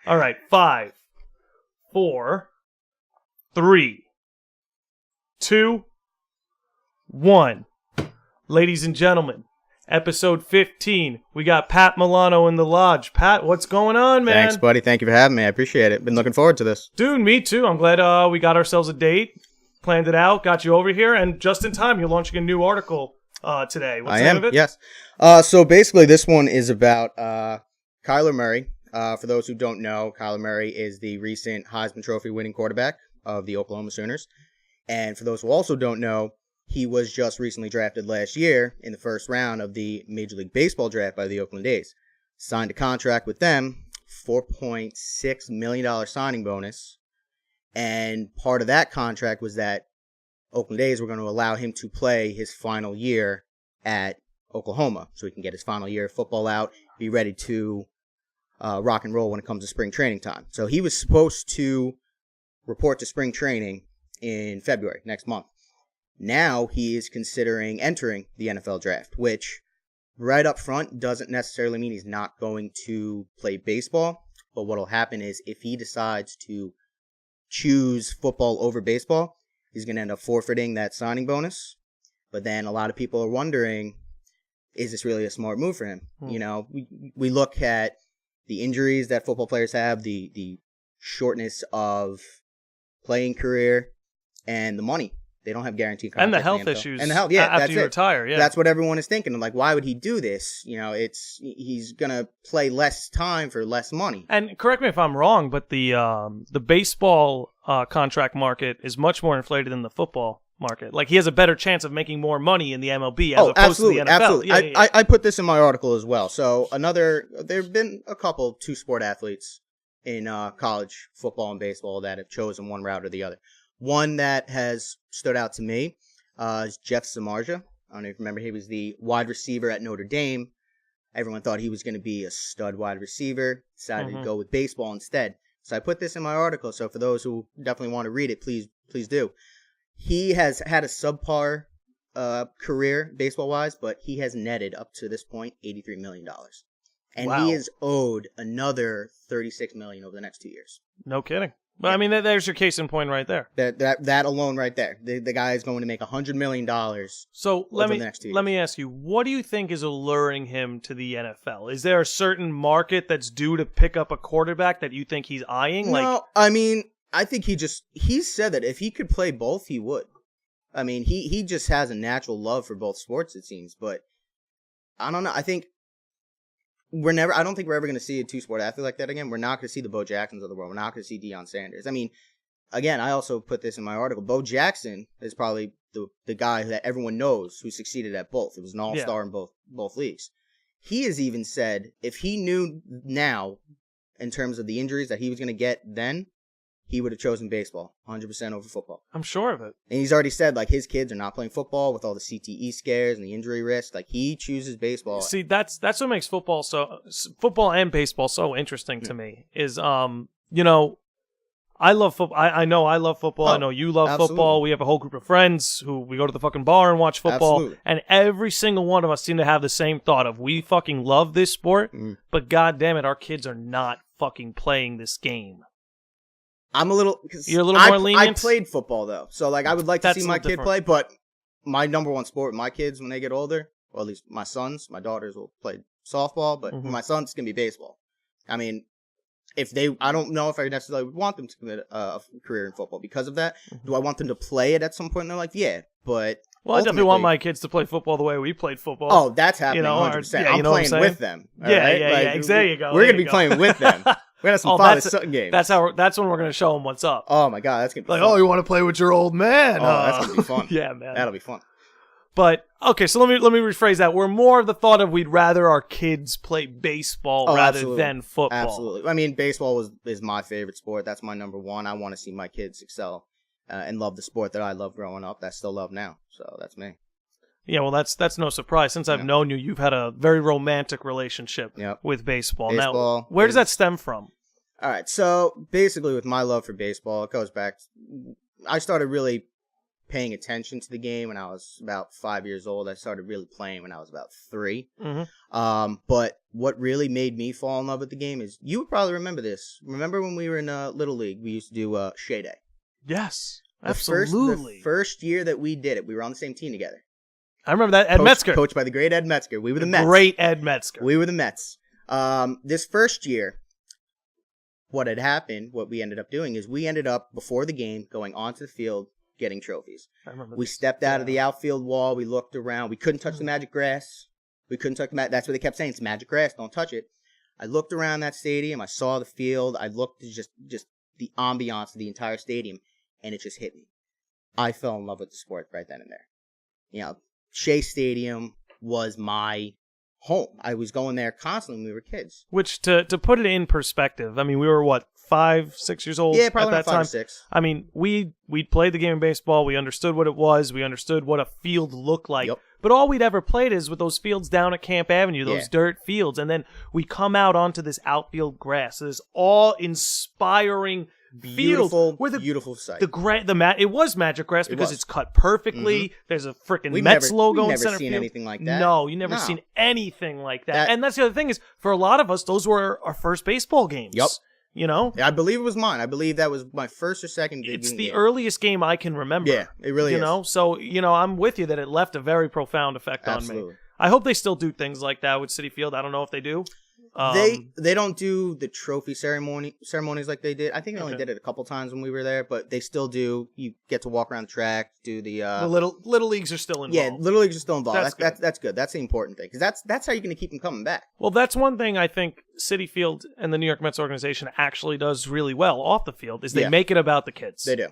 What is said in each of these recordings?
All right, 5, 4, 3, 2, 1. Ladies and gentlemen, episode 15. We got Pat Milano in the lodge. Pat, what's going on, man? Thanks, buddy. Thank you for having me. I appreciate it. Been looking forward to this. Dude, me too. I'm glad we got ourselves a date, planned it out, got you over here, and just in time. You're launching a new article today. What's the name of it? Yes. So basically, this one is about Kyler Murray. For those who don't know, Kyler Murray is the recent Heisman Trophy winning quarterback of the Oklahoma Sooners. And for those who also don't know, he was just recently drafted last year in the first round of the Major League Baseball draft by the Oakland A's. Signed a contract with them, $4.6 million signing bonus. And part of that contract was that Oakland A's were going to allow him to play his final year at Oklahoma so he can get his final year of football out, be ready to rock and roll when it comes to spring training time. So he was supposed to report to spring training in February, next month. Now he is considering entering the NFL draft, which right up front doesn't necessarily mean he's not going to play baseball. But what will happen is if he decides to choose football over baseball, he's going to end up forfeiting that signing bonus. But then a lot of people are wondering, is this really a smart move for him? You know, we look at the injuries that football players have, the shortness of playing career, and the money. They don't have guaranteed contracts. And the health issues. And the health, yeah, after you retire, yeah. That's what everyone is thinking. Like, why would he do this? You know, he's going to play less time for less money. And correct me if I'm wrong, but the baseball contract market is much more inflated than the football market. Like, he has a better chance of making more money in the MLB as opposed to the NFL. Absolutely. Yeah. I put this in my article as well. So there have been a couple two-sport athletes in college football and baseball that have chosen one route or the other. One that has stood out to me is Jeff Samardzija. I don't know if you remember, he was the wide receiver at Notre Dame. Everyone thought he was going to be a stud wide receiver. Decided to go with baseball instead. So I put this in my article. So for those who definitely want to read it, please do. He has had a subpar career baseball-wise, but he has netted up to this point $83 million. And Wow. he is owed another $36 million over the next 2 years. No kidding. But, I mean, there's your case in point right there. That alone right there. The guy is going to make $100 million So over the next 2 years. let me ask you, what do you think is alluring him to the NFL? Is there a certain market that's due to pick up a quarterback that you think he's eyeing? No, I mean, I think he said that if he could play both, he would. I mean, he just has a natural love for both sports, it seems. But I don't know. I don't think we're ever going to see a two-sport athlete like that again. We're not going to see the Bo Jacksons of the world. We're not going to see Deion Sanders. I mean, again, I also put this in my article. Bo Jackson is probably the guy that everyone knows who succeeded at both. It was an all-star in both leagues. He has even said if he knew now, in terms of the injuries that he was going to get then, he would have chosen baseball 100% over football. I'm sure of it. And he's already said, like, his kids are not playing football with all the CTE scares and the injury risk. Like, he chooses baseball. See, that's what makes football and baseball so interesting to me is, you know, I love football. I know I love football. I know you love football. We have a whole group of friends who we go to the fucking bar and watch football. Absolutely. And every single one of us seem to have the same thought of we fucking love this sport, but God damn it, our kids are not fucking playing this game. I'm a little... You're a little more lenient? I played football, though. So, like, I would like to see my kid play, but my number one sport, my kids, when they get older, or at least my sons, my daughters will play softball, but my sons, it's going to be baseball. I mean, I don't know if I necessarily would want them to commit a career in football because of that. Do I want them to play it at some point in their life? Yeah, but... Well, I definitely want my kids to play football the way we played football. Oh, that's happening 100%. I'm playing with them. Yeah. There you go. We're going to be playing with them. We're going to have some father-son games. That's when we're going to show them what's up. Oh, my God. That's going to be like, fun. oh, you want to play with your old man? Oh, that's going to be fun. Yeah, man. That'll be fun. But, okay, so let me rephrase that. We're more of the thought of we'd rather our kids play baseball rather than football. Absolutely. I mean, baseball is my favorite sport. That's my number one. I want to see my kids excel and love the sport that I loved growing up, that I still love now. So that's me. Yeah, well, that's no surprise. Since I've known you, you've had a very romantic relationship with baseball. Now, where does that stem from? All right, so basically with my love for baseball, it goes back. I started really paying attention to the game when I was about 5 years old. I started really playing when I was about 3. But what really made me fall in love with the game is, you would probably remember this. Remember when we were in Little League, we used to do Shea Day. Yes, The absolutely. first year that we did it, we were on the same team together. I remember that. Ed Metzger. Coached by the great Ed Metzger. We were the Mets. Great Ed Metzger. We were the Mets. This first year, what had happened, what we ended up doing is we ended up, before the game, going onto the field, getting trophies. I remember We stepped out of the outfield wall. We looked around. We couldn't touch the magic grass. We couldn't touch that's what they kept saying. It's magic grass. Don't touch it. I looked around that stadium. I saw the field. I looked at just the ambiance of the entire stadium, and it just hit me. I fell in love with the sport right then and there. You know, Shea Stadium was my home. I was going there constantly when we were kids. Which, to put it in perspective, I mean, we were, what, 5, 6 years old Yeah, probably at that around 5 time? or 6. I mean, we played the game of baseball. We understood what it was. We understood what a field looked like. Yep. But all we'd ever played is with those fields down at Camp Avenue, those dirt fields. And then we come out onto this outfield grass, this awe-inspiring Beautiful, field. Where beautiful sight. It was magic grass because it's cut perfectly. There's a freaking Mets logo in center field. We've never seen anything like that. No, you never seen anything like that. And that's the other thing is, for a lot of us, those were our first baseball games. Yep. You know? I believe it was mine. I believe that was my first or second big It's the game. earliest game I can remember. Yeah, it really is. You know? So, I'm with you that it left a very profound effect on me. I hope they still do things like that with Citi Field. I don't know if they do. They don't do the trophy ceremonies like they did. I think they only did it a couple times when we were there, but they still do. You get to walk around the track, do the little leagues are still involved. Yeah, little leagues are still involved. That's good. That's the important thing, because that's how you're going to keep them coming back. Well, that's one thing I think Citi Field and the New York Mets organization actually does really well off the field is they make it about the kids. They do.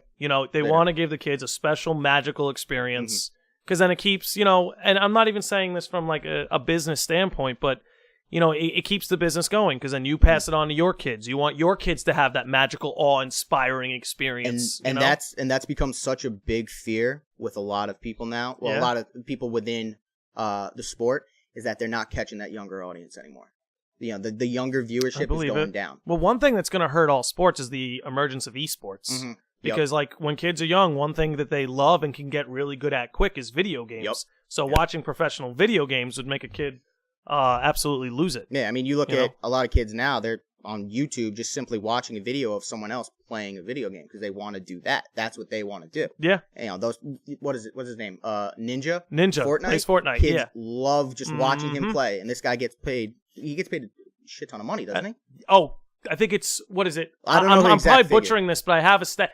They want to give the kids a special magical experience, because then it keeps, and I'm not even saying this from like a business standpoint, but it keeps the business going, because then you pass it on to your kids. You want your kids to have that magical, awe-inspiring experience. And that's become such a big fear with a lot of people now. Well, a lot of people within the sport is that they're not catching that younger audience anymore. The younger viewership is going down. Well, one thing that's going to hurt all sports is the emergence of esports. Because like when kids are young, one thing that they love and can get really good at quick is video games. So watching professional video games would make a kid absolutely lose it. Yeah, I mean, you look at a lot of kids now, they're on YouTube just simply watching a video of someone else playing a video game because they want to do that. That's what they want to do. Yeah. Those, what's his name? Ninja? Fortnite? Plays Fortnite, kids love just watching him play, and this guy gets paid. He gets paid a shit ton of money, doesn't he? I think it's, what is it? I don't know. I'm probably butchering this, but I have a stat.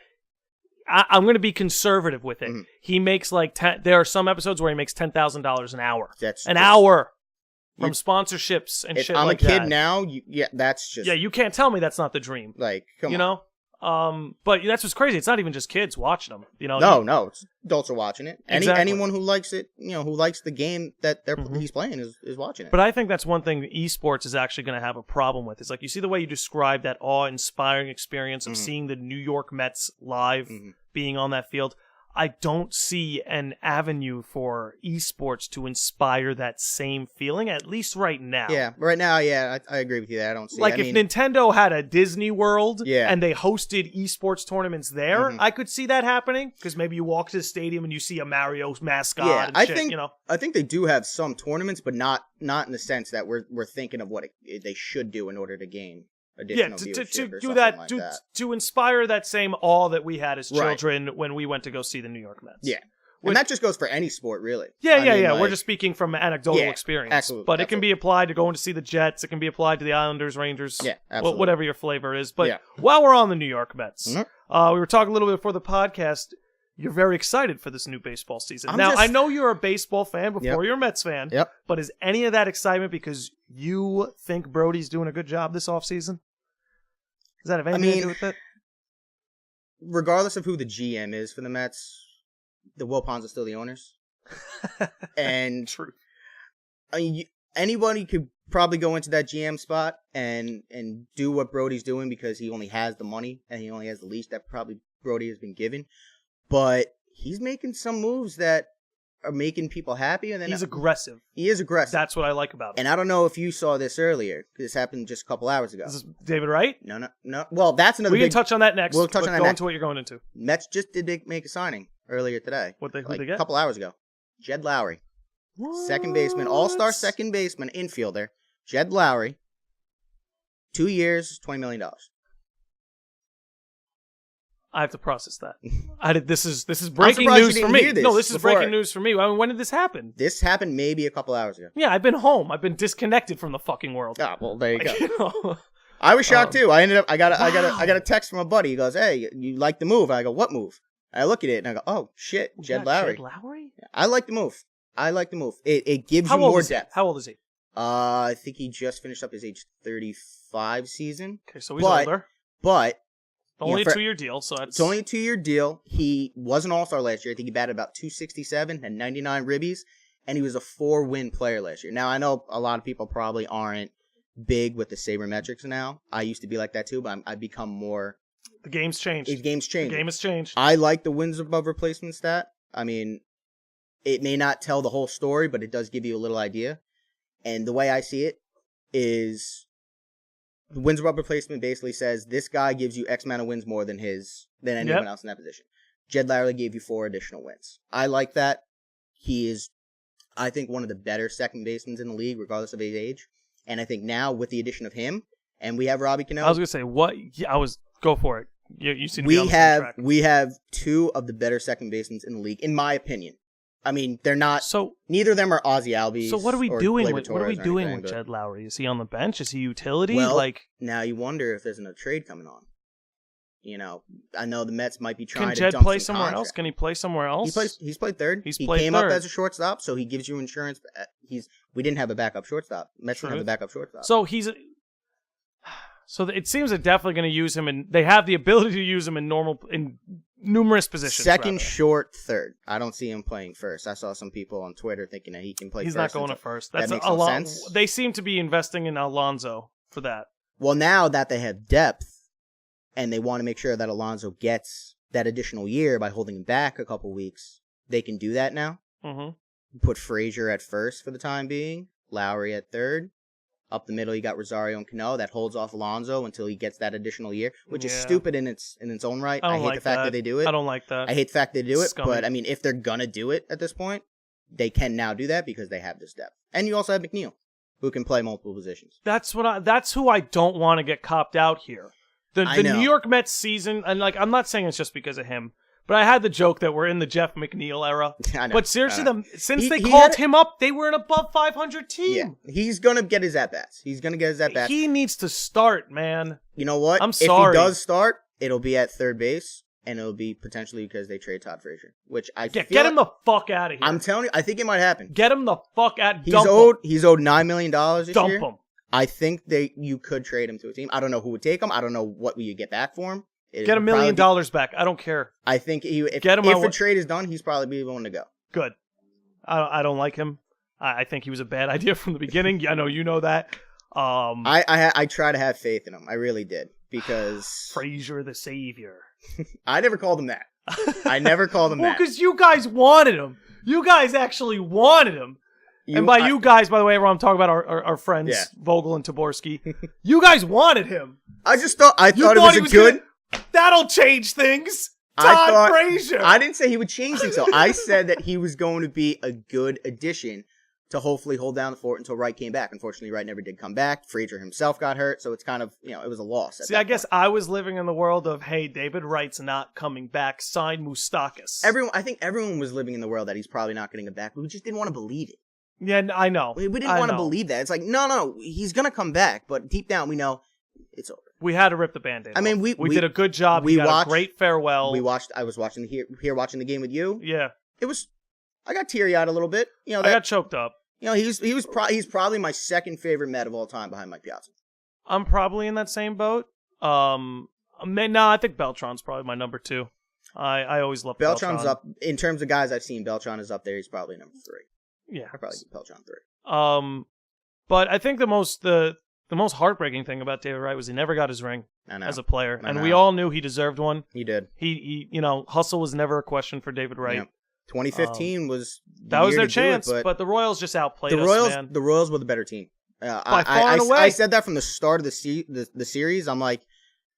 I'm going to be conservative with it. He makes there are some episodes where he makes $10,000 an hour. Hour from sponsorships and shit like that. I'm a kid now. That's just. Yeah, you can't tell me that's not the dream. Like, come on. But that's what's crazy. It's not even just kids watching them. No, it's adults are watching it. Exactly. Anyone who likes it, who likes the game that he's playing is watching it. But I think that's one thing esports is actually going to have a problem with. It's like, you see the way you describe that awe-inspiring experience of seeing the New York Mets live, being on that field. I don't see an avenue for esports to inspire that same feeling, at least right now. Yeah, right now, I agree with you there. I don't see if Nintendo had a Disney World Yeah. and they hosted esports tournaments there, I could see that happening, because maybe you walk to the stadium and you see a Mario mascot and shit, I think they do have some tournaments, but not in the sense that we're thinking of what they should do in order to gain additional viewership or do that, like that. To inspire that same awe that we had as children when we went to go see the New York Mets. Yeah. And that just goes for any sport, really. Yeah. We're just speaking from anecdotal experience. Absolutely. But it can be applied to going to see the Jets. It can be applied to the Islanders, Rangers. Yeah, absolutely. Whatever your flavor is. But while we're on the New York Mets, we were talking a little bit before the podcast. You're very excited for this new baseball season. I know you're a baseball fan before you're a Mets fan. Yep. But is any of that excitement because you think Brody's doing a good job this offseason? Does that have anything to do with it? Regardless of who the GM is for the Mets, the Wilpons are still the owners. And true. I mean, anybody could probably go into that GM spot and do what Brody's doing because he only has the money and he only has the leash that probably Brody has been given. But he's making some moves that are making people happy. And then he's aggressive. He is aggressive. That's what I like about him. And I don't know if you saw this earlier. This happened just a couple hours ago. Is this David Wright? No. Well, that's another. We can touch on that next. We'll touch on that next. Go next. into what you're going into. Mets just did make a signing. earlier today. Who'd they like get? A couple hours ago. Jed Lowry. What? Second baseman, all-star second baseman, infielder. Jed Lowry. 2 years, $20 million. I have to process that. This is breaking news for me. No, this is breaking news for me. I mean, when did this happen? This happened maybe a couple hours ago. Yeah, I've been home. I've been disconnected from the fucking world. Ah, well, there you go. You know? I was shocked too. I got a text from a buddy. He goes, "Hey, you like the move?" I go, "What move?" I look at it and I go, "Oh shit, Jed Lowry." Jed Lowry? I like the move. It gives you more depth. How old is he? I think he just finished up his age 35 season. Okay, so he's older. But only a 2-year deal, so it's only a 2-year deal. He was an all-star last year. I think he batted about 267 and 99 ribbies, and he was a 4-win player last year. Now, I know a lot of people probably aren't big with the sabermetrics now. I used to be like that too, but I've become more... The game's changed. The game's changed. The game has changed. I like the wins above replacement stat. I mean, it may not tell the whole story, but it does give you a little idea. And the way I see it is... The wins above replacement basically says this guy gives you X amount of wins more than anyone else in that position. Jed Lowry gave you 4 additional wins. I like that. He is, I think, one of the better second basemen in the league, regardless of his age. And I think now with the addition of him, and we have Robbie Cano. I was gonna say what? Yeah, go for it. You seem to be on the same track. We have 2 of the better second basemen in the league, in my opinion. I mean, they're not. So neither of them are Ozzy Albies. So what are we doing with anything, Jed Lowry? Is he on the bench? Is he utility? Well, now you wonder if there's a trade coming on. You know, I know the Mets might be trying to dump some Can Jed play somewhere contract. else? Can he play somewhere else? He's played third. He came up as a shortstop, so he gives you insurance. We didn't have a backup shortstop. Mets didn't have a backup shortstop. So So it seems they're definitely going to use him, and they have the ability to use him in numerous positions. Second, short, third. I don't see him playing first. I saw some people on Twitter thinking that he can play He's first. He's not going to first. That makes no sense. They seem to be investing in Alonso for that. Well, now that they have depth, and they want to make sure that Alonso gets that additional year by holding him back a couple weeks, they can do that now. Mm-hmm. Put Frazier at first for the time being, Lowry at third. Up the middle, you got Rosario and Cano. That holds off Alonso until he gets that additional year, which is stupid in its own right. I hate the fact that they do it. I don't like that. I hate the fact they do it, Scummy. But I mean, if they're gonna do it at this point, they can now do that because they have this depth. And you also have McNeil, who can play multiple positions. That's who I don't want to get copped out here. The New York Mets season, and I'm not saying it's just because of him, but I had the joke that we're in the Jeff McNeil era. I know, but seriously, since they called him up, they were an above 500 team. Yeah, he's going to get his at-bats. He needs to start, man. You know what? I'm sorry. If he does start, it'll be at third base, and it'll be potentially because they trade Todd Frazier, which I feel get him the fuck out of here. I'm telling you, I think it might happen. Get him the fuck out. He's owed $9 million this year. Dump him. I think you could trade him to a team. I don't know who would take him. I don't know what you get back for him. Get $1 million back. I don't care. I think if a trade is done, he's probably be willing to go. Good. I don't like him. I think he was a bad idea from the beginning. I know you know that. I try to have faith in him. I really did because Frazier the savior. I never called him that. I never called him that. Well, because you guys wanted him. You guys actually wanted him. And by you guys, by the way, I'm talking about our friends Vogel and Taborski. You guys wanted him. I thought it was a good. That'll change things. Todd Frazier. I didn't say he would change things. So I said that he was going to be a good addition to hopefully hold down the fort until Wright came back. Unfortunately, Wright never did come back. Frazier himself got hurt, so it's kind of it was a loss. See, I guess I was living in the world of David Wright's not coming back. Sign Moustakas. I think everyone was living in the world that he's probably not getting it back, but we just didn't want to believe it. Yeah, I know. We didn't want to believe that. It's like no, he's gonna come back, but deep down we know it's over. We had to rip the Band-Aid. I mean, we did a good job. We got a great farewell. I was watching here watching the game with you. Yeah, it was. I got teary-eyed a little bit. I got choked up. He's probably my second favorite Met of all time behind Mike Piazza. I'm probably in that same boat. I think Beltran's probably my number 2. I always love Beltran. Beltran's up in terms of guys I've seen. Beltran is up there. He's probably number 3. Yeah, I probably give Beltran 3. But I think the most heartbreaking thing about David Wright was he never got his ring as a player, and we all knew he deserved one. He did. He hustle was never a question for David Wright. Yeah. 2015 was that was their chance, but the Royals just outplayed us, man. The Royals were the better team. By far and away. I said that from the start of the series. I'm like,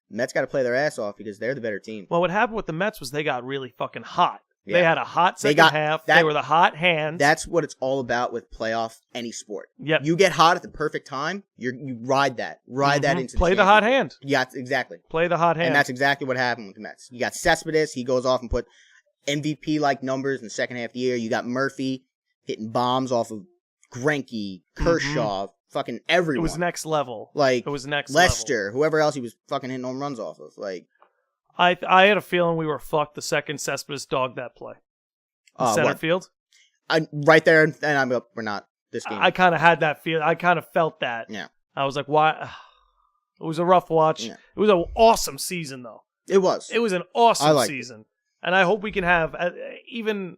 Mets got to play their ass off because they're the better team. Well, what happened with the Mets was they got really fucking hot. They had a hot second half. They were the hot hand. That's what it's all about with playoff any sport. Yep. You get hot at the perfect time. You ride that. That into play the hot hand. Yeah, exactly. Play the hot hand. And that's exactly what happened with the Mets. You got Cespedes. He goes off and put MVP-like numbers in the second half of the year. You got Murphy hitting bombs off of Greinke, Kershaw, fucking everyone. It was next level. Like, it was next Lester, level. whoever else he was fucking hitting home runs off of. Like, I had a feeling we were fucked the second Cespedes dogged that play. Center field? Right there, and I'm up. We're not this game. I kind of had that feel. I kind of felt that. Yeah. I was like, why? It was a rough watch. Yeah. It was an awesome season, though. It was. It was an awesome season. And I hope we can have even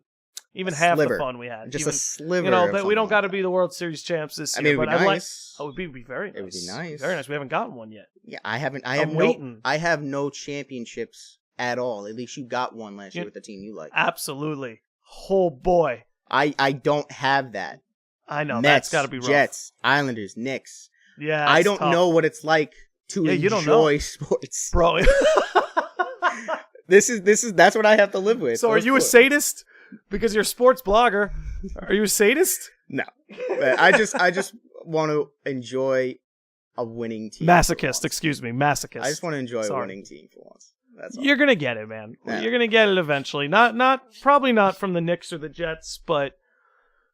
half the fun we had. Just a sliver. You know, we don't got to be the World Series champs this year. I mean, it would be nice. It would be very nice. It would be nice. Very nice. We haven't gotten one yet. Yeah, I haven't. waiting. I have no championships at all. At least you got one last year with the team you like. Absolutely. Oh boy. I don't have that. I know. That's got to be rough. Jets, Islanders, Knicks. Yeah. I don't know what it's like to enjoy sports, bro. That's what I have to live with. So are you a sadist? Because you're a sports blogger. Are you a sadist? No. I just want to enjoy a winning team. Masochist, excuse me. Masochist. I just want to enjoy a winning team for once. That's all. You're going to get it, man. Yeah. You're going to get it eventually. Probably not from the Knicks or the Jets, but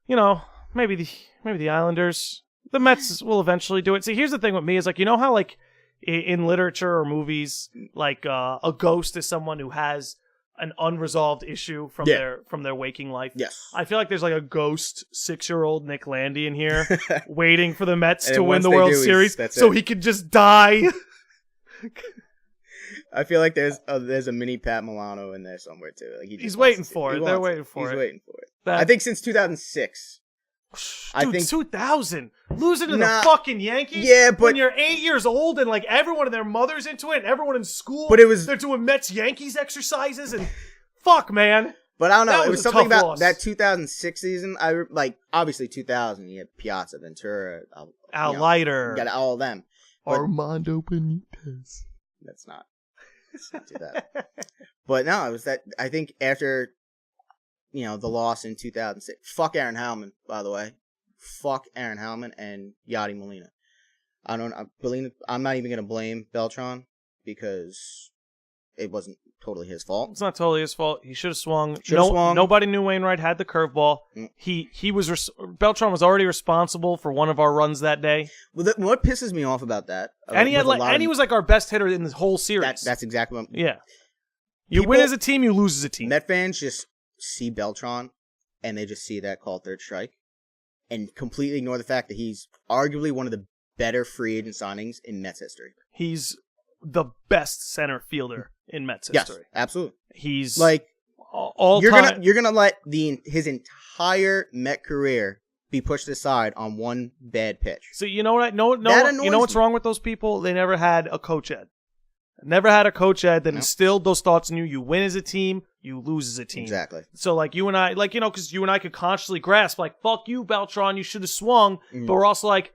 you know, maybe the Islanders. The Mets will eventually do it. See, here's the thing with me is like, you know how like in literature or movies, like a ghost is someone who has an unresolved issue from their waking life. Yes. I feel like there's like a ghost 6-year-old Nick Landi in here waiting for the Mets to win the World Series so he could just die. I feel like there's a mini Pat Milano in there somewhere too. Like he's waiting for it. They're waiting for it. He's waiting for it. I think since 2006. Dude, I think 2000 losing to the fucking Yankees. Yeah, but when you're 8 years old and like everyone and their mother's into it, and everyone in school, they're doing Mets Yankees exercises and fuck, man. But I don't know. It was something about loss. That 2006 season. I like obviously 2000. You had Piazza, Ventura, Al Leiter, you got all of them. Armando Benitez. Let's not do that. But no, it was that. I think after. The loss in 2006. Fuck Aaron Howman, by the way. Fuck Aaron Howman and Yadi Molina. I'm not even going to blame Beltran because it wasn't totally his fault. It's not totally his fault. He should have swung. Nobody knew Wainwright had the curveball. Beltran was already responsible for one of our runs that day. Well, what pisses me off about that? And he was like our best hitter in this whole series. That's exactly what. Yeah. You win as a team, you lose as a team. Met fans just see Beltran and they just see that call third strike and completely ignore the fact that he's arguably one of the better free agent signings in Mets history. He's the best center fielder in Mets history. Yes, absolutely. He's like time. You're gonna let his entire Met career be pushed aside on one bad pitch. So you know what? You know what's wrong with those people? They never had a coach ed. Never had a coach ed that instilled those thoughts in you. You win as a team, you lose as a team. Exactly. So like you and I, like, because you and I could consciously grasp like, fuck you, Beltran, you should have swung. But we're also like,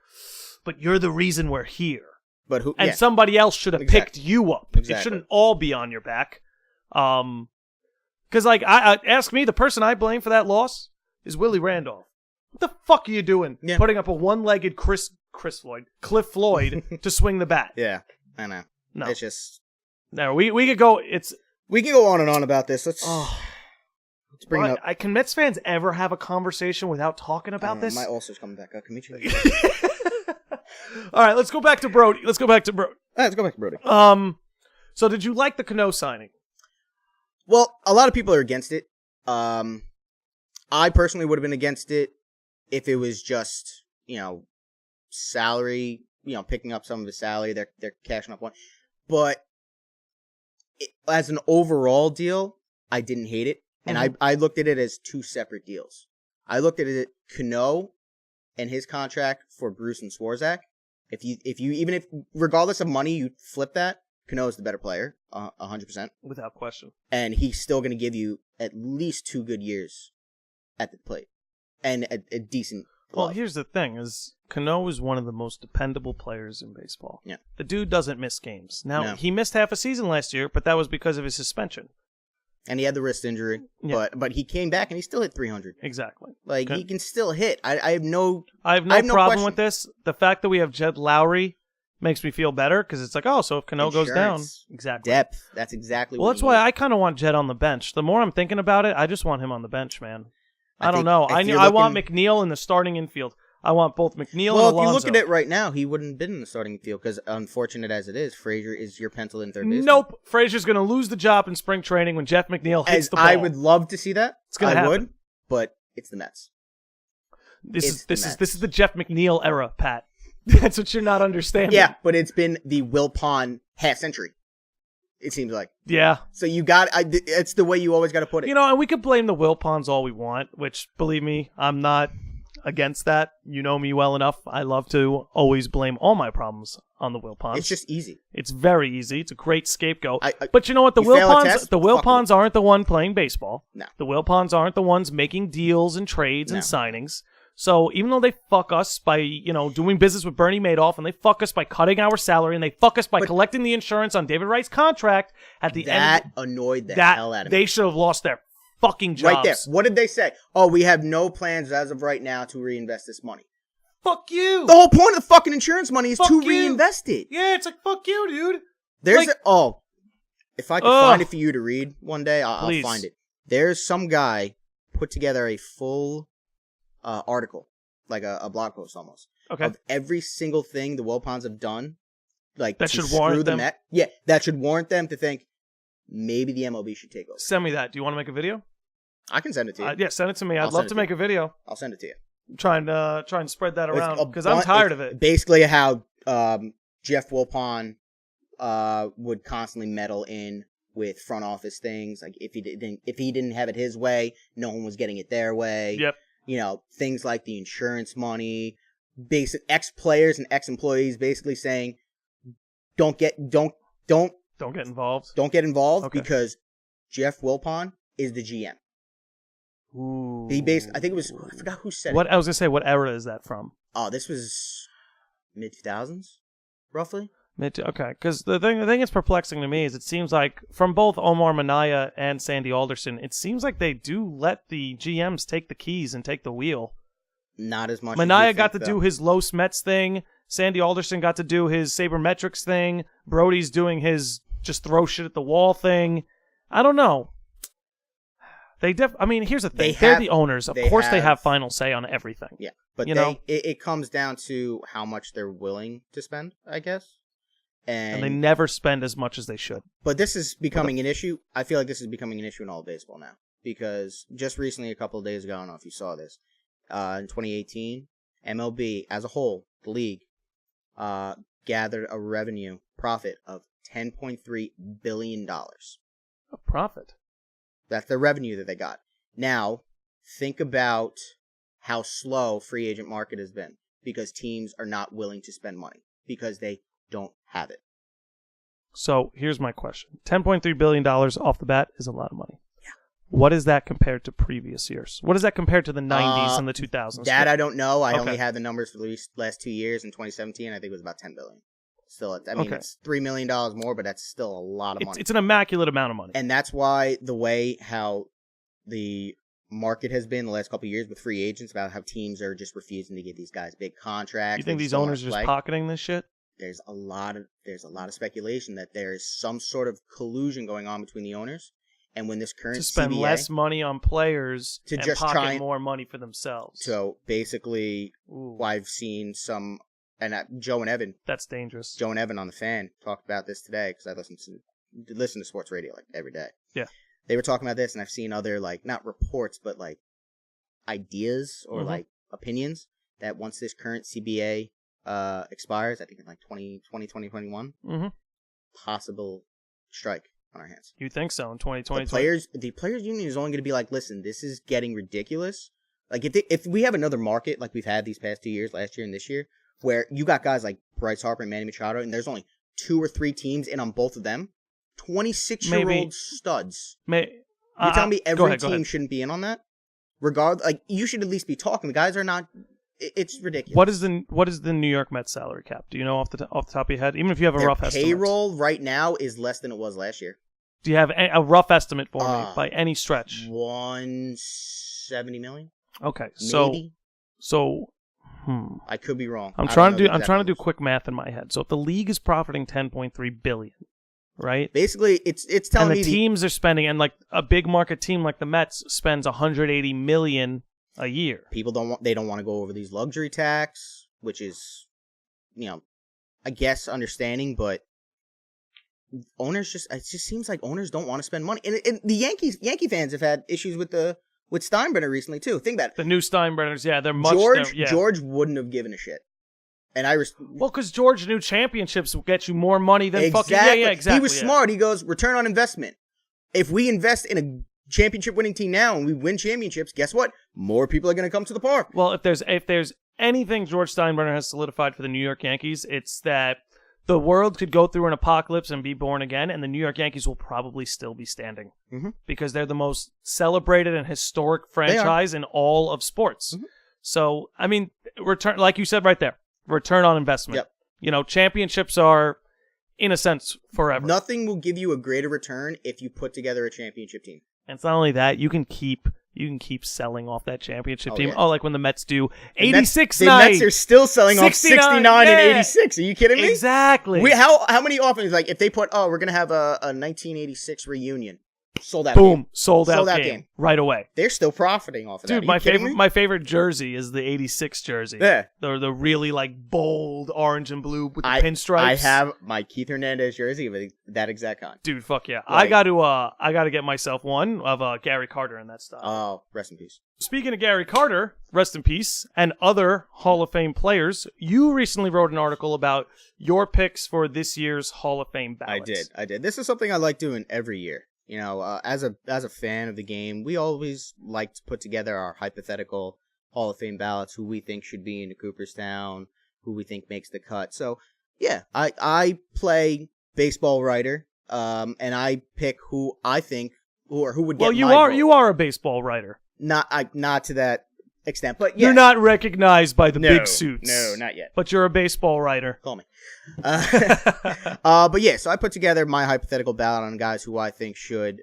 but you're the reason we're here. But who? And somebody else should have picked you up. Exactly. It shouldn't all be on your back. Because like I ask me, the person I blame for that loss is Willie Randolph. What the fuck are you doing? Yeah. Putting up a one-legged Cliff Floyd to swing the bat. Yeah, I know. No, it's just no. We could go. We can go on and on about this. Let's bring it up. Can Mets fans ever have a conversation without talking about this? My ulcer's coming back up. Can we change? All right, let's go back to Brody. Let's go back to Brody. So did you like the Cano signing? Well, a lot of people are against it. I personally would have been against it if it was just salary. Picking up some of his salary. They're cashing up one. But as an overall deal, I didn't hate it. And I looked at it as two separate deals. I looked at it Cano and his contract for Bruce and Swarzak. If regardless of money, you flip that, Cano is the better player, 100%. Without question. And he's still going to give you at least 2 good years at the plate. And a decent glove. Well, here's the thing is Cano is one of the most dependable players in baseball. Yeah. The dude doesn't miss games. Now, he missed half a season last year, but that was because of his suspension. And he had the wrist injury, but he came back and he still hit 300. Exactly. Like, he can still hit. I have no problem question with this. The fact that we have Jed Lowry makes me feel better because it's like, oh, so if Cano goes down, exactly. Depth. That's exactly well, that's why I kind of want Jed on the bench. The more I'm thinking about it, I just want him on the bench, man. I don't know. I want McNeil in the starting infield. I want both McNeil and Alonso. Well, if you look at it right now, he wouldn't have been in the starting field because, unfortunate as it is, Frazier is your pencil in third base. Nope. Frazier's going to lose the job in spring training when Jeff McNeil hits the ball. I would love to see that. It's going to happen. I would, but it's the Mets. This is the Jeff McNeil era, Pat. That's what you're not understanding. Yeah, but it's been the Wilpon half century. It seems like. Yeah. So you got. It's the way you always got to put it. You know, and we could blame the Wilpons all we want, which, believe me, I'm not against that. You know me well enough. I love to always blame all my problems on the Wilpons. It's just easy. It's very easy. It's a great scapegoat. But you know what? The Wilpons aren't the one playing baseball. No. The Wilpons aren't the ones making deals and trades and signings. So even though they fuck us by, doing business with Bernie Madoff, and they fuck us by cutting our salary, and they fuck us by collecting the insurance on David Wright's contract at the end. That annoyed the hell out of me. They should have lost their fucking jobs. Right there. What did they say? Oh, we have no plans as of right now to reinvest this money. Fuck you. The whole point of the fucking insurance money is to reinvest it. Yeah, it's like, fuck you, dude. If I could find it for you to read one day, I'll find it. There's some guy put together a full article, like a blog post almost, of every single thing the Wilpons have done, like that should warrant them. That should warrant them to think maybe the MLB should take over. Send me that. Do you want to make a video? I can send it to you. Yeah, send it to me. I'd love to make a video. I'll send it to you. Try and spread that around because I'm tired of it. Basically, how Jeff Wilpon would constantly meddle in with front office things. Like if he didn't have it his way, no one was getting it their way. Yep. Things like the insurance money, basic ex-players and ex-employees basically saying, don't get involved. Don't get involved because Jeff Wilpon is the GM. Ooh. I think it was, I forgot who said it. I was going to say, what era is that from? Oh, this was mid-2000s, roughly. Okay, because the thing that's perplexing to me is it seems like from both Omar Minaya and Sandy Alderson, it seems like they do let the GMs take the keys and take the wheel. Not as much. Minaya got to do his Los Mets thing. Sandy Alderson got to do his sabermetrics thing. Brody's doing his just throw shit at the wall thing. I don't know. Here's the thing. They're the owners. Of course they have final say on everything. Yeah, but it comes down to how much they're willing to spend, I guess. And they never spend as much as they should. But this is becoming an issue. I feel like this is becoming an issue in all of baseball now. Because just recently, a couple of days ago, I don't know if you saw this, in 2018, MLB as a whole, the league, gathered a profit of $10.3 billion. A profit? That's the revenue that they got. Now, think about how slow free agent market has been. Because teams are not willing to spend money. Because they don't have it. So here's my question. $10.3 billion off the bat is a lot of money. Yeah. What is that compared to previous years? What is that compared to the 90s and the 2000s? That I don't know. I only had the numbers for the last 2 years. In 2017, I think it was about $10 billion. Still, it's $3 million more, but that's still a lot of money. It's an immaculate amount of money. And that's why the way how the market has been the last couple of years with free agents, about how teams are just refusing to give these guys big contracts. You think these owners are just pocketing this shit? There's a lot of speculation that there's some sort of collusion going on between the owners, and when this current to spend CBA, less money on players to and just pocket more money for themselves. So basically, I've seen some, and Joe and Evan. That's dangerous. Joe and Evan on the Fan talked about this today because I listen to sports radio like every day. Yeah, they were talking about this, and I've seen other not reports, but ideas or opinions that once this current CBA expires, I think in 2021, possible strike on our hands. You think so in 2020? The players union is only going to be like, listen, this is getting ridiculous. Like if we have another market like we've had these past 2 years, last year and this year, where you got guys like Bryce Harper and Manny Machado, and there's only 2 or 3 teams in on both of them, 26-year-old studs. You're telling me every team shouldn't be in on that? You should at least be talking. The guys are not. It's ridiculous. What is the New York Mets salary cap? Do you know off the top of your head? Even if you have a rough estimate. Payroll right now is less than it was last year. Do you have a rough estimate for me by any stretch? 170 million. Okay, Maybe. so I could be wrong. I'm trying to do quick math in my head. So if the league is profiting 10.3 billion, right? Basically, it's telling me the teams are spending, and like a big market team like the Mets spends 180 million a year. People don't want to go over these luxury tax, which is, I guess understanding, but owners it just seems like owners don't want to spend money. And the Yankee fans have had issues with Steinbrenner recently too. Think about it. The new Steinbrenners, yeah, they're much. George wouldn't have given a shit. And because George knew championships will get you more money than exactly. fucking exactly. He was smart. He goes, return on investment. If we invest in a championship winning team now and we win championships, guess what? More people are going to come to the park. Well, if there's anything George Steinbrenner has solidified for the New York Yankees, it's that the world could go through an apocalypse and be born again, and the New York Yankees will probably still be standing because they're the most celebrated and historic franchise in all of sports. So, I mean, return, like you said right there, return on investment. Yep. Championships are, in a sense, forever. Nothing will give you a greater return if you put together a championship team. And it's not only that, you can keep selling off that championship team. Yeah. Oh, like when the Mets do 86 the Mets are still selling off 69 and 86. Are you kidding me? Exactly. How many offenses, like, if they put, we're going to have a 1986 reunion. Sold out Boom. game. Sold out game. Right away. They're still profiting off of that. Dude, my favorite jersey is the 86 jersey. Yeah. The really like bold orange and blue with the pinstripes. I have my Keith Hernandez jersey of that exact kind. Dude, fuck yeah. Like, I got to get myself one of Gary Carter in that style. Oh, rest in peace. Speaking of Gary Carter, rest in peace, and other Hall of Fame players, you recently wrote an article about your picks for this year's Hall of Fame ballots. I did. This is something I like doing every year. As a fan of the game, we always like to put together our hypothetical Hall of Fame ballots, who we think should be in Cooperstown, who we think makes the cut. So, yeah, I play baseball writer, and I pick who I think who would get. Well, you are a baseball writer. Not to that extent, but yeah. You're not recognized by the big suits. No, not yet. But you're a baseball writer. Call me. But yeah, so I put together my hypothetical ballot on guys who I think should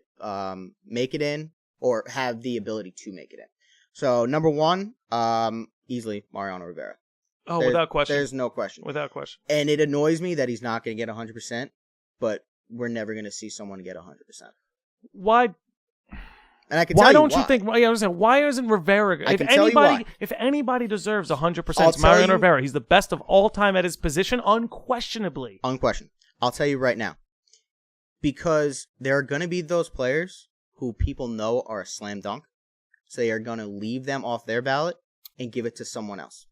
make it in or have the ability to make it in. So number one, easily Mariano Rivera. Oh, without question. There's no question. Without question. And it annoys me that he's not going to get 100%, but we're never going to see someone get 100%. Why? And I can tell you why. You think? Why isn't Rivera? If anybody deserves 100%, it's Mariano Rivera. He's the best of all time at his position, unquestionably. Unquestioned. I'll tell you right now. Because there are going to be those players who people know are a slam dunk. So they are going to leave them off their ballot and give it to someone else.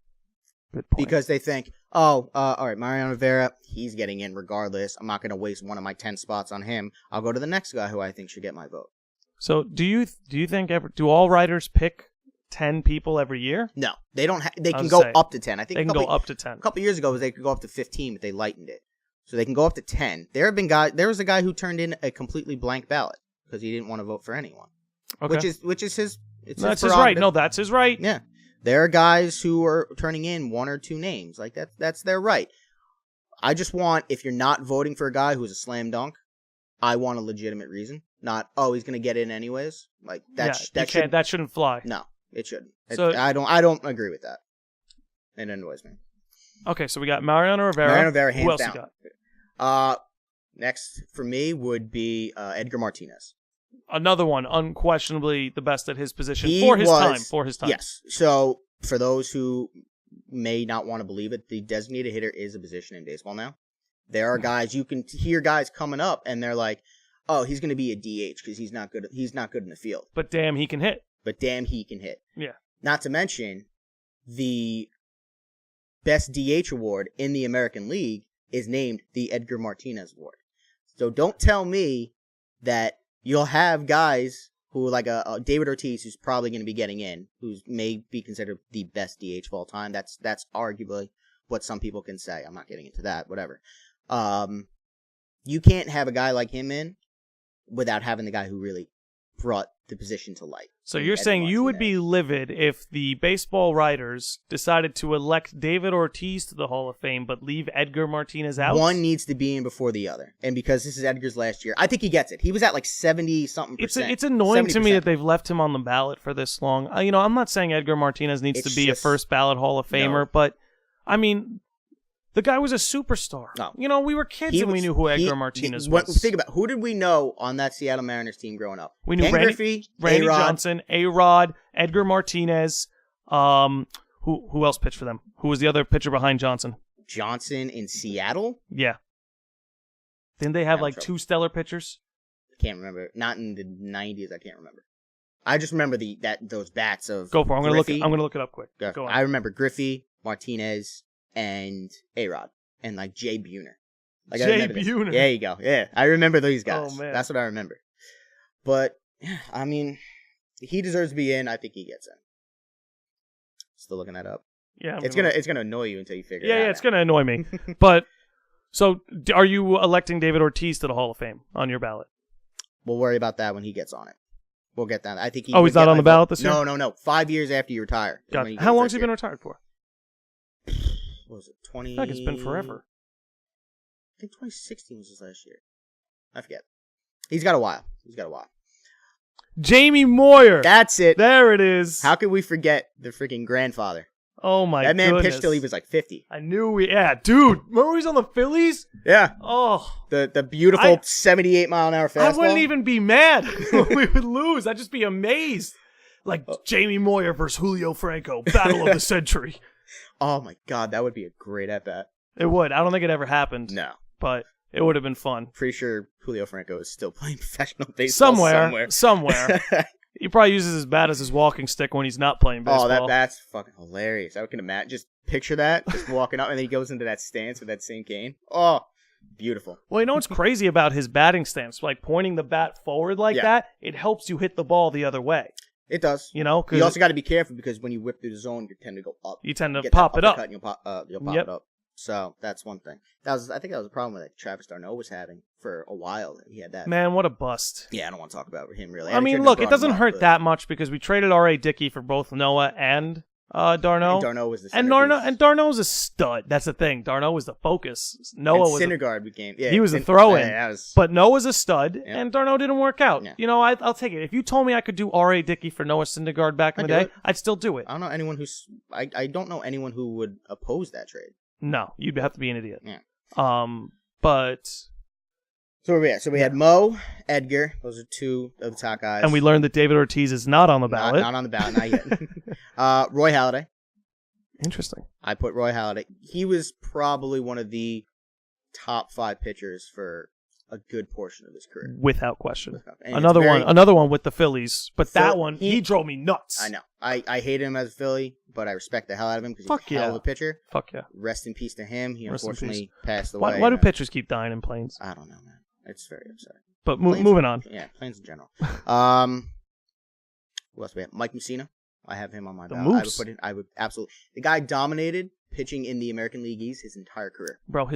Good point. Because they think, all right, Mariano Rivera, he's getting in regardless. I'm not going to waste one of my 10 spots on him. I'll go to the next guy who I think should get my vote. So do you think do all writers pick 10 people every year? No, they don't. They can go up to 10. I think they can go up to 10. A couple years ago, they could go up to 15, but they lightened it, so they can go up to 10. There was a guy who turned in a completely blank ballot because he didn't want to vote for anyone. Okay. Which is his. That's his right. No, that's his right. Yeah, there are guys who are turning in one or two names like that. That's their right. I just want, if you're not voting for a guy who's a slam dunk, I want a legitimate reason. Not, he's going to get in anyways. Like that shouldn't fly. No, it shouldn't. So, I don't agree with that. It annoys me. Okay, so we got Mariano Rivera. Hands Who else down. You got? Next for me would be Edgar Martinez. Another one, unquestionably the best at his position for his time. Yes. So for those who may not want to believe it, the designated hitter is a position in baseball now. There are guys, you can hear guys coming up and they're like, he's going to be a DH because he's not good in the field. But damn, he can hit. Yeah. Not to mention, the best DH award in the American League is named the Edgar Martinez Award. So don't tell me that you'll have guys who, like a David Ortiz, who's probably going to be getting in, who may be considered the best DH of all time. That's arguably what some people can say. I'm not getting into that. Whatever. You can't have a guy like him in without having the guy who really brought the position to light. So you're saying you would be livid if the baseball writers decided to elect David Ortiz to the Hall of Fame, but leave Edgar Martinez out? One needs to be in before the other. And because this is Edgar's last year, I think he gets it. He was at like 70-something%. It's annoying 70%. to me that they've left him on the ballot for this long. I'm not saying Edgar Martinez needs to be a first ballot Hall of Famer, but, I mean, the guy was a superstar. No. We were kids and we knew who Edgar Martinez was. Think about who did we know on that Seattle Mariners team growing up? We knew Randy Johnson, A-Rod, Edgar Martinez. Who else pitched for them? Who was the other pitcher behind Johnson? Johnson in Seattle? Yeah. Didn't they have like two stellar pitchers? I can't remember. Not in the 90s. I can't remember. I just remember those bats of. Go for it. I'm gonna look it up quick. Go on. I remember Griffey, Martinez, and A-Rod, and like Jay Buhner. Jay Buhner. There you go. Yeah, I remember these guys. Oh, man. That's what I remember. But, I mean, he deserves to be in. I think he gets in. Still looking that up. Yeah, it's gonna annoy you until you figure it out. Yeah, it's gonna annoy me. But so, are you electing David Ortiz to the Hall of Fame on your ballot? We'll worry about that when he gets on it. We'll get that. I think he. He's not on the ballot this year. No. 5 years after you retire. How long has he been retired for? What was it 20? I feel like it's been forever. I think 2016 was his last year. I forget. He's got a while. Jamie Moyer. That's it. There it is. How could we forget the freaking grandfather? Oh my god. That man pitched till he was like 50. I knew dude. Remember he's on the Phillies? Yeah. Oh. The beautiful 78-mile-an-hour fastball. I wouldn't even be mad when we would lose. I'd just be amazed. Like Jamie Moyer versus Julio Franco, battle of the century. Oh my god, that would be a great at-bat. It would. I don't think it ever happened. No. But it would have been fun. Pretty sure Julio Franco is still playing professional baseball somewhere. He probably uses his bat as his walking stick when he's not playing baseball. Oh, that bat's fucking hilarious. I can imagine. Just picture that, just walking up, and then he goes into that stance with that same cane. Oh, beautiful. Well, you know what's crazy about his batting stance? Like pointing the bat forward like that, it helps you hit the ball the other way. It does. You know? You also got to be careful because when you whip through the zone, you tend to go up. You tend to pop it up. And you'll pop it up. So that's one thing. I think that was a problem that Travis d'Arnaud was having for a while. He had that. Man, what a bust. Yeah, I don't want to talk about him really. I mean, look, it doesn't hurt that much because we traded R.A. Dickey for both Noah and d'Arnaud. And d'Arnaud was the and d'Arnaud's a stud. That's the thing. d'Arnaud was the focus. Noah was Syndergaard became. Yeah, he was a throw-in. Yeah, but Noah's a stud, and d'Arnaud didn't work out. Yeah. I'll take it. If you told me I could do R.A. Dickey for Noah Syndergaard back in the day, I'd still do it. I don't know anyone I don't know anyone who would oppose that trade. No, you'd have to be an idiot. Yeah. But so we had Mo, Edgar. Those are two of the top guys. And we learned that David Ortiz is not on the ballot. Not on the ballot, not yet. Roy Halladay. Interesting. I put Roy Halladay. He was probably one of the top 5 pitchers for a good portion of his career, without question. Another one with the Phillies, but he drove me nuts. I know. I hate him as a Philly, but I respect the hell out of him because he's a hell of a pitcher. Fuck yeah. Rest in peace to him. He unfortunately passed away. Why do pitchers keep dying in planes? I don't know, man. It's very upsetting. But moving on. Yeah, planes in general. Who else we have? Mike Mussina. I have him on my ballot. I would absolutely. The guy dominated pitching in the American League East his entire career. Bro,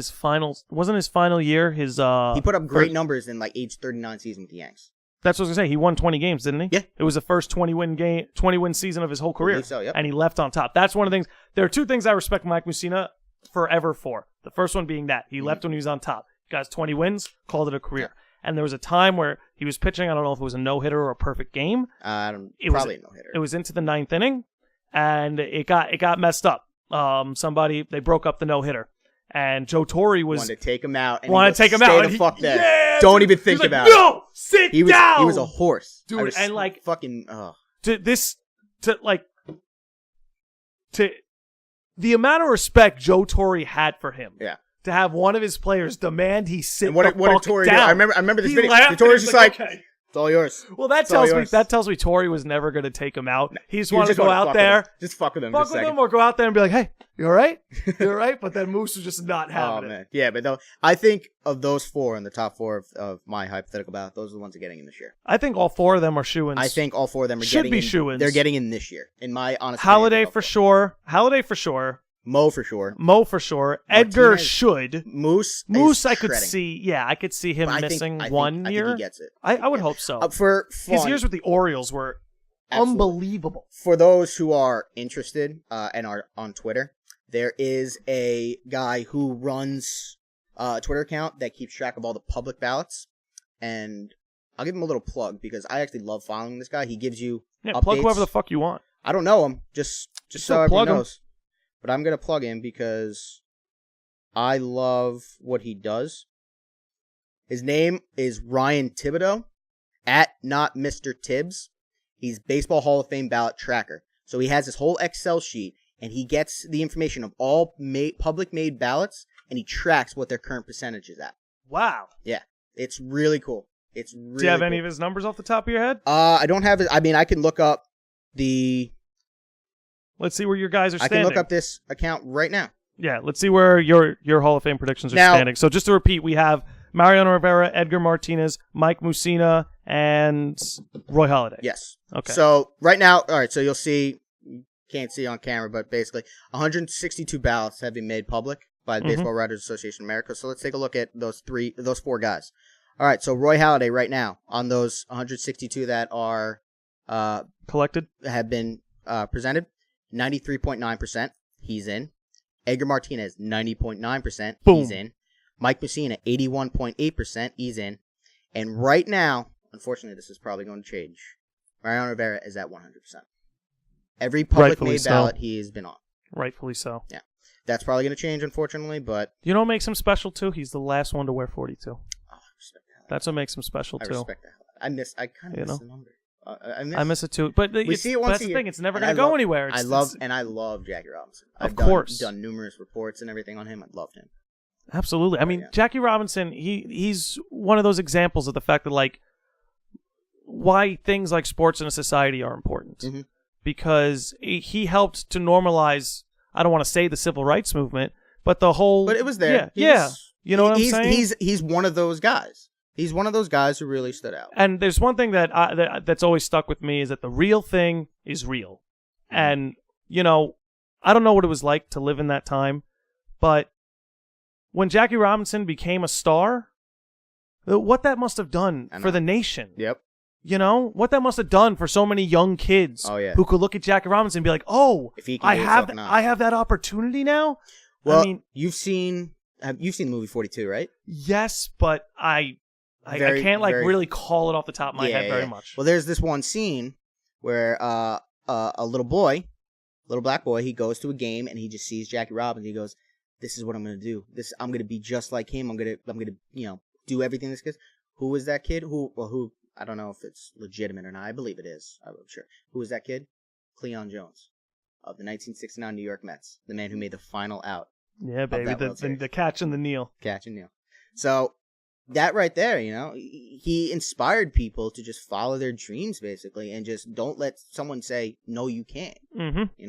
wasn't his final year. He put up great numbers in like age 39 season with the Yanks. That's what I was gonna say. He won 20 games, didn't he? Yeah. It was the first 20-win season of his whole career. I believe so, yep. And he left on top. That's one of the things. There are two things I respect Mike Mussina forever for. The first one being that he left when he was on top. Got 20 wins, called it a career. Yeah. And there was a time where he was pitching. I don't know if it was a no-hitter or a perfect game. Probably a no-hitter. It was into the 9th inning, and it got messed up. They broke up the no-hitter. And Joe Torre wanted to take him out. And stay the fuck there. Yeah, don't even think about it. No, sit down. He was a horse, dude. And like fucking. The amount of respect Joe Torre had for him. Yeah. To have one of his players demand he sit what did Torre do? I remember this video. Torre's just like, okay. It's all yours. Well, that tells me Torre was never going to take him out. He just wanted to go out there. Just fuck with him. Fuck with him or go out there and be like, hey, you all right? You all right? But then Moose was just not having it. Man. Yeah, but no, I think of those 4 in the top 4 of my hypothetical ballot, those are the ones that are getting in this year. I think all 4 of them are shoo-ins. I think all 4 of them should be shoo-ins. They're getting in this year, in my honest opinion. Halladay for sure. Mo for sure. Mo for sure. Edgar Martinez, should. Moose, I could shredding. see. Yeah, I could see him missing I 1 year. think he gets it. I would hope so. For fun, his years with the Orioles were unbelievable. For those who are interested and are on Twitter, there is a guy who runs a Twitter account that keeps track of all the public ballots, and I'll give him a little plug because I actually love following this guy. He gives you updates. Plug whoever the fuck you want. I don't know him, just so everyone knows. Him. But I'm gonna plug him because I love what he does. His name is Ryan Thibodeau, at not Mr. Tibbs. He's Baseball Hall of Fame ballot tracker. So he has this whole Excel sheet, and he gets the information of all public made ballots, and he tracks what their current percentage is at. Wow. Yeah, it's really cool. It's really. Do you have any of his numbers off the top of your head? I don't have it. I mean, I can look up the. Let's see where your guys are standing. I can look up this account right now. Yeah, let's see where your Hall of Fame predictions are standing. So just to repeat, we have Mariano Rivera, Edgar Martinez, Mike Mussina, and Roy Halladay. Yes. Okay. So right now, all right, so you'll see, you can't see on camera, but basically 162 ballots have been made public by the Baseball Writers Association of America. So let's take a look at those 4 guys. All right, so Roy Halladay right now on those 162 that are collected, have been presented, 93.9%, he's in. Edgar Martinez, 90.9%, he's in. Mike Mussina, 81.8%, he's in. And right now, unfortunately, this is probably going to change. Mariano Rivera is at 100%. Every public made ballot he has been on. Rightfully so. Yeah. That's probably going to change, unfortunately, but... You know what makes him special, too? He's the last one to wear 42. Oh, I respect that. That's what makes him special, too. I respect that. I kind of miss the number. I miss it too, but we see it once that's a the year. thing. It's never going to go anywhere. I love Jackie Robinson. Of course, done numerous reports and everything on him. I loved him. Absolutely. I mean, Jackie Robinson. He's one of those examples of the fact that like why things like sports in a society are important because he helped to normalize. I don't want to say the civil rights movement, but the whole. But it was there. Yeah. You know what I'm saying? He's one of those guys. He's one of those guys who really stood out. And there's one thing that's always stuck with me is that the real thing is real. And, you know, I don't know what it was like to live in that time, but when Jackie Robinson became a star, what that must have done for the nation. Yep. You know, what that must have done for so many young kids who could look at Jackie Robinson and be like, oh, I have that opportunity now? Well, I mean, you've seen the movie 42, right? Yes, but I can't really call it off the top of my head very much. Well, there's this one scene where a little black boy, he goes to a game and he just sees Jackie Robinson. He goes, "This is what I'm gonna do. I'm gonna be just like him. I'm gonna do everything this kid." Who is that kid? Who I don't know if it's legitimate or not. I believe it is. I'm sure. Who is that kid? Cleon Jones of the 1969 New York Mets, the man who made the final out. Yeah, baby, the catch and the kneel. Catch and kneel. So. That right there, he inspired people to just follow their dreams, basically, and just don't let someone say, no, you can't, And you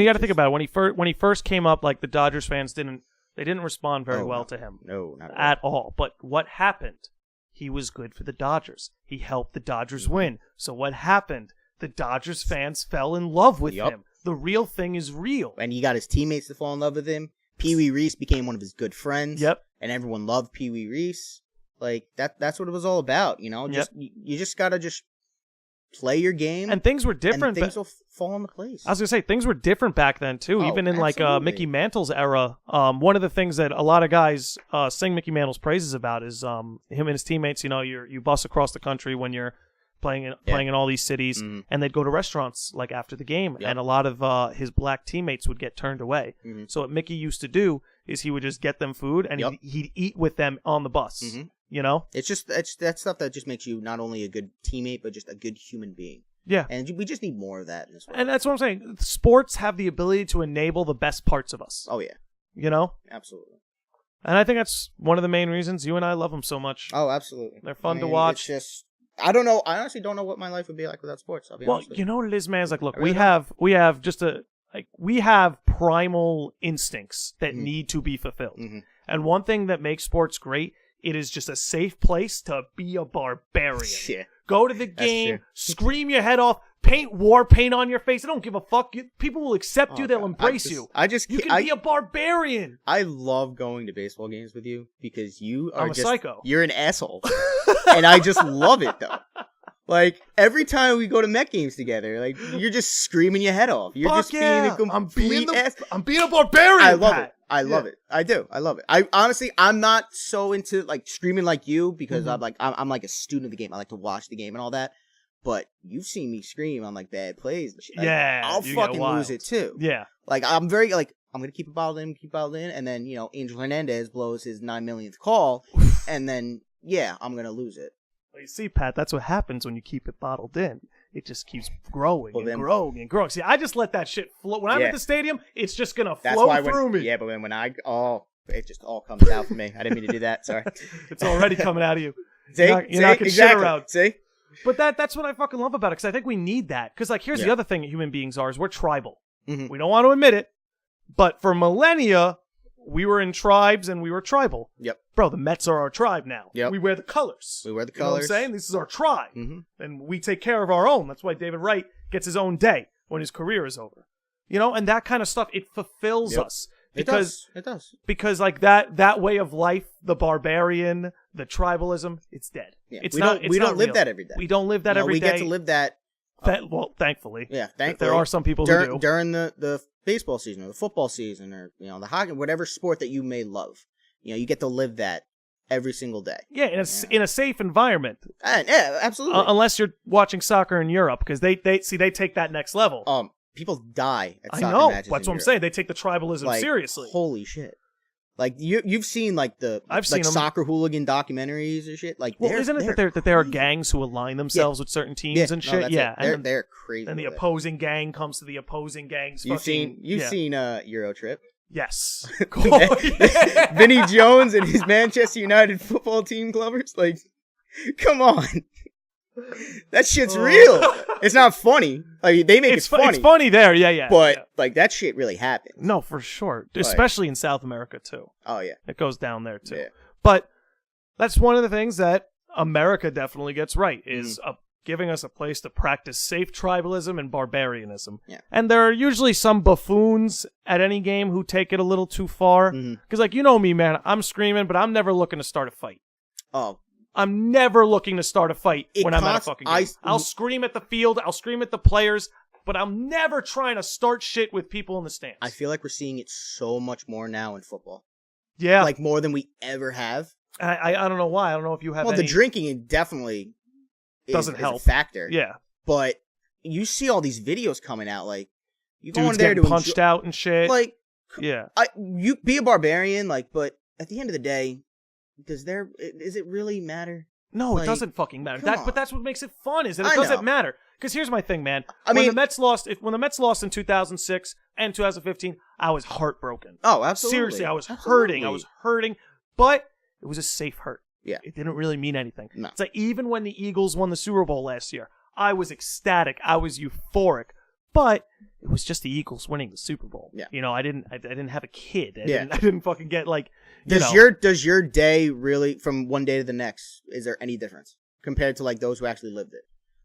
got to think about it. When he first came up, like, the Dodgers fans didn't respond very well to him. No, not at all. But what happened? He was good for the Dodgers. He helped the Dodgers win. So what happened? The Dodgers fans fell in love with him. The real thing is real. And he got his teammates to fall in love with him. Pee Wee Reese became one of his good friends. Yep. And everyone loved Pee Wee Reese. Like that's what it was all about, Just you just gotta just play your game, and things were different. And things will fall into place. I was gonna say things were different back then too. Even in absolutely. like Mickey Mantle's era, one of the things that a lot of guys sing Mickey Mantle's praises about is him and his teammates. You bus across the country when you're playing in all these cities, and they'd go to restaurants like after the game, and a lot of his black teammates would get turned away. So what Mickey used to do is he would just get them food and he'd eat with them on the bus. It's that stuff that just makes you not only a good teammate but just a good human being. Yeah, and we just need more of that in this world. And that's what I'm saying. Sports have the ability to enable the best parts of us. Oh yeah, absolutely. And I think that's one of the main reasons you and I love them so much. Oh, absolutely. They're fun to watch. It's just I don't know. I honestly don't know what my life would be like without sports. I'll be honest with you. You know what it is, man. It's like, look, we have primal instincts that need to be fulfilled. And one thing that makes sports great, it is just a safe place to be a barbarian. Yeah. Go to the game, scream your head off. paint war paint on your face. I don't give a fuck. People will accept you. They'll God. embrace you. You can be a barbarian. I love going to baseball games with you because I'm a psycho. You're an asshole. And I just love it, though. Like, every time we go to Met games together, like, you're just screaming your head off. You're just being a complete ass. I'm being a barbarian, I love Pat. it. I love it. I do. I love it. I honestly, I'm not so into, like, screaming like you because I'm like a student of the game. I like to watch the game and all that. But you've seen me scream on, like, bad plays and shit. Like, yeah. I'll fucking lose it, too. Yeah. Like, I'm very, like, I'm going to keep it bottled in, and then, Angel Hernandez blows his 9 millionth call, and then, I'm going to lose it. Well, you see, Pat, that's what happens when you keep it bottled in. It just keeps growing and growing and growing. See, I just let that shit flow. When I'm at the stadium, it's just going to flow through me. Yeah, but when it just all comes out for me. I didn't mean to do that. Sorry. It's already coming out of you. See? You're knocking shit around. See? But that's what I fucking love about it, because I think we need that. Because, like, here's the other thing that human beings are, is we're tribal. Mm-hmm. We don't want to admit it, but for millennia, we were in tribes and we were tribal. Yep. Bro, the Mets are our tribe now. Yep. We wear the colors. You know what I'm saying? This is our tribe. Mm-hmm. And we take care of our own. That's why David Wright gets his own day when his career is over. And that kind of stuff, it fulfills us. Because, it does. Because, like, that way of life, the barbarian, the tribalism, it's dead. Yeah. It's we don't live real. that every day. We don't live that every day. We get to live that. Well, thankfully. Yeah, thankfully. There are some people who do. During the baseball season or the football season or, the hockey, whatever sport that you may love. You get to live that every single day. Yeah, in a safe environment. Yeah, absolutely. Unless you're watching soccer in Europe, because they take that next level. People die at soccer matches. I know. That's in what I'm Europe. saying. They take the tribalism seriously. Holy shit. Like, you've seen, like, I've seen soccer hooligan documentaries and shit. Like, isn't it that there are gangs who align themselves with certain teams and shit? Yeah, they're crazy. And the opposing gang comes to the opposing gang's You've seen Euro Trip. Yes. Vinny Jones and his Manchester United football team clubbers. Like, come on. That shit's real. It's not funny. Like, they make it funny. It's funny there, yeah. But like, that shit really happens. No, for sure. Especially in South America too. Oh yeah. It goes down there too. Yeah. But that's one of the things that America definitely gets right, is giving us a place to practice safe tribalism and barbarianism. Yeah. And there are usually some buffoons at any game who take it a little too far. Because, like, you know me, man, I'm screaming, but I'm never looking to start a fight. Oh. I'm never looking to start a fight when I'm at a fucking game. I'll scream at the field, I'll scream at the players, but I'm never trying to start shit with people in the stands. I feel like we're seeing it so much more now in football. Yeah. Like, more than we ever have. I don't know why. I don't know if you have the drinking definitely doesn't help. Is a factor. Yeah. But you see all these videos coming out, like, you go dudes in there getting punched out and shit. Like, yeah. You be a barbarian, like, but at the end of the day, does it really matter? No, like, it doesn't fucking matter. But that's what makes it fun, is that it I doesn't know. matter. Because here's my thing, man. I when mean, the Mets lost in 2006 and 2015, I was heartbroken. Oh, absolutely. Seriously, I was hurting. I was hurting, but it was a safe hurt. Yeah. It didn't really mean anything. No. It's like, even when the Eagles won the Super Bowl last year, I was ecstatic. I was euphoric. But it was just the Eagles winning the Super Bowl. Yeah. I didn't have a kid. I didn't fucking get, like, does your day really, from one day to the next, is there any difference compared to, like, those who actually lived it?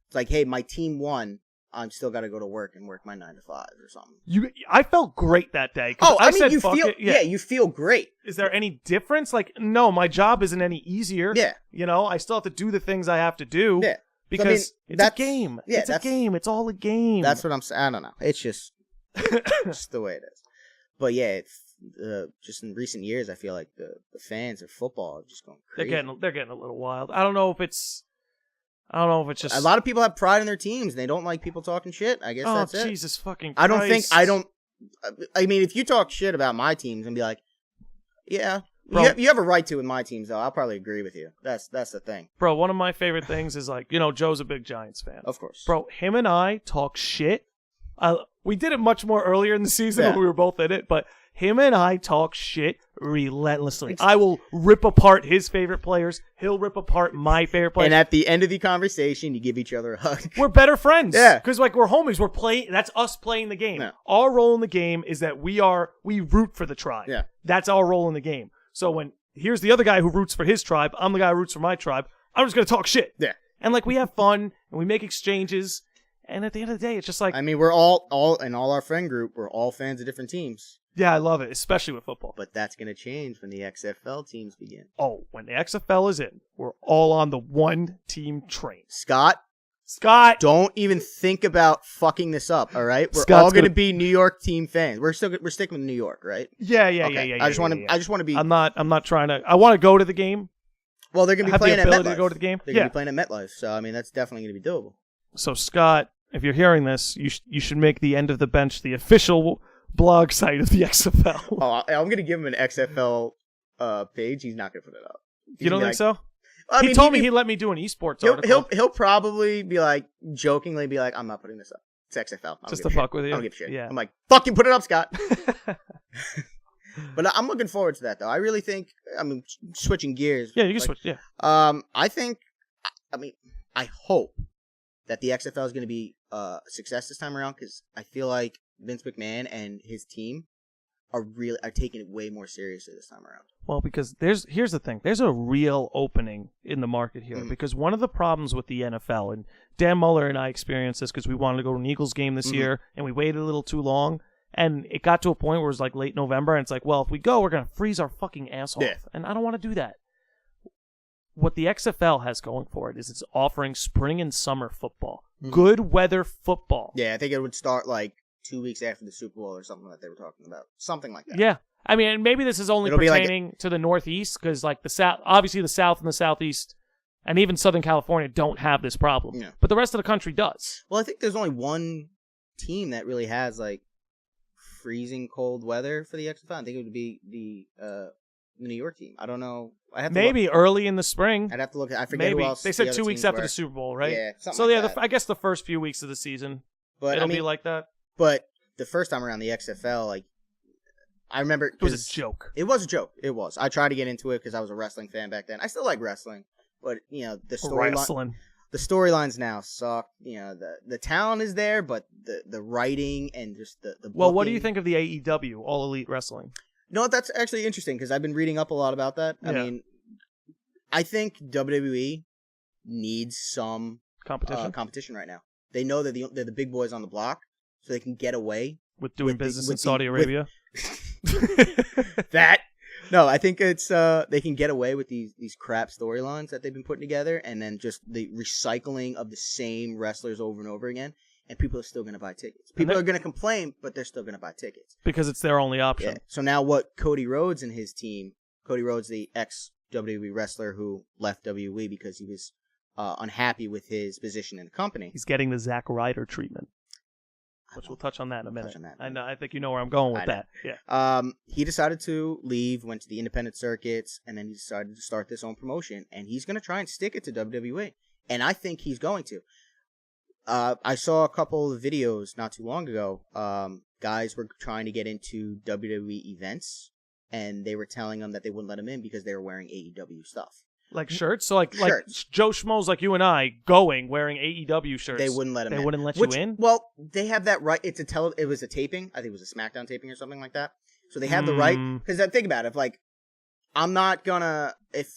It's like, hey, my team won. I'm still got to go to work and work my 9 to 5 or something. I felt great that day. Oh, I mean, said, you feel, you feel great. Is there any difference? Like, no, my job isn't any easier. Yeah. I still have to do the things I have to do. Yeah. Because it's a game. Yeah, it's a game. It's all a game. That's what I'm saying. I don't know. It's just, just the way it is. But yeah, just in recent years, I feel like the fans of football are just going crazy. They're getting a little wild. I don't know if it's just... A lot of people have pride in their teams, and they don't like people talking shit. I guess that's it. Oh, Jesus fucking Christ. I mean, if you talk shit about my teams and be like, yeah... Bro, you have a right to in my teams, though. I'll probably agree with you. That's the thing. Bro, one of my favorite things is, like, Joe's a big Giants fan. Of course. Bro, him and I talk shit. We did it much more earlier in the season when we were both in it, but him and I talk shit relentlessly. I will rip apart his favorite players. He'll rip apart my favorite players. And at the end of the conversation, you give each other a hug. We're better friends. Yeah. Because, like, we're homies. We're playing. That's us playing the game. Yeah. Our role in the game is that we root for the tribe. Yeah. That's our role in the game. So when here's the other guy who roots for his tribe, I'm the guy who roots for my tribe, I'm just going to talk shit. Yeah. And, like, we have fun, and we make exchanges, And at the end of the day, it's just like, I mean, we're all in all our friend group, we're all fans of different teams. yeah, I love it, especially with football. But that's going to change when the XFL teams begin. Oh, when the XFL is in, we're all on the one team train. Scott, don't even think about fucking this up, all right? We're all going to be New York team fans. We're sticking with New York, right? Yeah. I just want to be. I'm not trying to. I want to go to the game. Well, they're going to be playing at MetLife. To go to the game. They're going to be playing at MetLife, so I mean that's definitely going to be doable. So Scott, if you're hearing this, you should make the End of the Bench the official blog site of the XFL. Oh, I'm going to give him an XFL page. He's not going to put it up. You don't think so? I mean, he told me he'd let me do an esports article. He'll probably be like, jokingly be like, I'm not putting this up. It's XFL. Just to fuck with you? I don't give a shit. Yeah. I'm like, fucking put it up, Scott. But I'm looking forward to that, though. I really think, I mean, switching gears. Yeah, you can switch, yeah. I hope that the XFL is going to be a success this time around, because I feel like Vince McMahon and his team are taking it way more seriously this time around. Well, because here's the thing. There's a real opening in the market here. Because one of the problems with the NFL, and Dan Muller and I experienced this because we wanted to go to an Eagles game this year, and we waited a little too long, and it got to a point where it was like late November, and it's like, well, if we go, we're going to freeze our fucking ass off. Yeah. And I don't want to do that. What the XFL has going for it is it's offering spring and summer football. Good weather football. Yeah, I think it would start like 2 weeks after the Super Bowl or something that they were talking about. Something like that. Yeah. I mean, maybe this is only pertaining to the Northeast, because like the South, obviously the South and the Southeast and even Southern California don't have this problem. Yeah. But the rest of the country does. Well, I think there's only one team that really has like freezing cold weather for the XFL. I think it would be the New York team. I don't know. Maybe early in the spring. I'd have to look. I forget who else. They said 2 weeks after the Super Bowl, right? Yeah. So yeah, I guess the first few weeks of the season, but it'll be like that. But the first time around the XFL, like I remember, it was a joke. It was a joke. It was. I tried to get into it because I was a wrestling fan back then. I still like wrestling, but you know the storylines now suck. You know the talent is there, but the writing and just the well, booking. what do you think of the AEW, All Elite Wrestling? No, that's actually interesting because I've been reading up a lot about that. Yeah. I mean, I think WWE needs some competition right now. They know that they're the big boys on the block, so they can get away with doing business in Saudi Arabia. No, I think it's they can get away with these crap storylines that they've been putting together, and then just the recycling of the same wrestlers over and over again. And people are still going to buy tickets. People are going to complain, but they're still going to buy tickets. Because it's their only option. Yeah. So now what Cody Rhodes and his team, Cody Rhodes, the ex-WWE wrestler who left WWE because he was unhappy with his position in the company. He's getting the Zack Ryder treatment, which we'll touch on that in a minute. I think you know where I'm going with that. Yeah. He decided to leave, went to the independent circuits, and then he decided to start this own promotion. And he's going to try and stick it to WWE. And I think he's going to. I saw a couple of videos not too long ago. Guys were trying to get into WWE events, and they were telling them that they wouldn't let them in because they were wearing AEW stuff. Like shirts? So like shirts. Joe Schmoes like you and I going wearing AEW shirts. They wouldn't let them in. They wouldn't let you in? Well, they have that right. It was a taping. I think it was a SmackDown taping or something like that. So they have the right. Because think about it. If, like, I'm not going to... If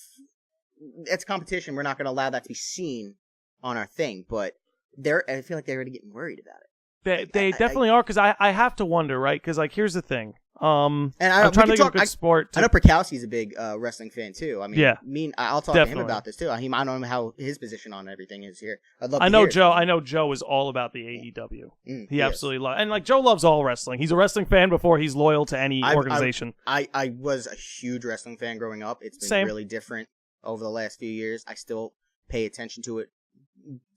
it's competition, we're not going to allow that to be seen on our thing. But... I feel like they're already getting worried about it. They definitely are, because I have to wonder, right? Because like here's the thing. And I'm trying to think of a good sport. I know Perkowski's a big wrestling fan too. I mean, yeah. I'll talk to him about this too. I don't know how his position on everything is here. I know Joe is all about the AEW. He absolutely loves, and like Joe loves all wrestling. He's a wrestling fan before he's loyal to any organization. I was a huge wrestling fan growing up. It's been really different over the last few years. I still pay attention to it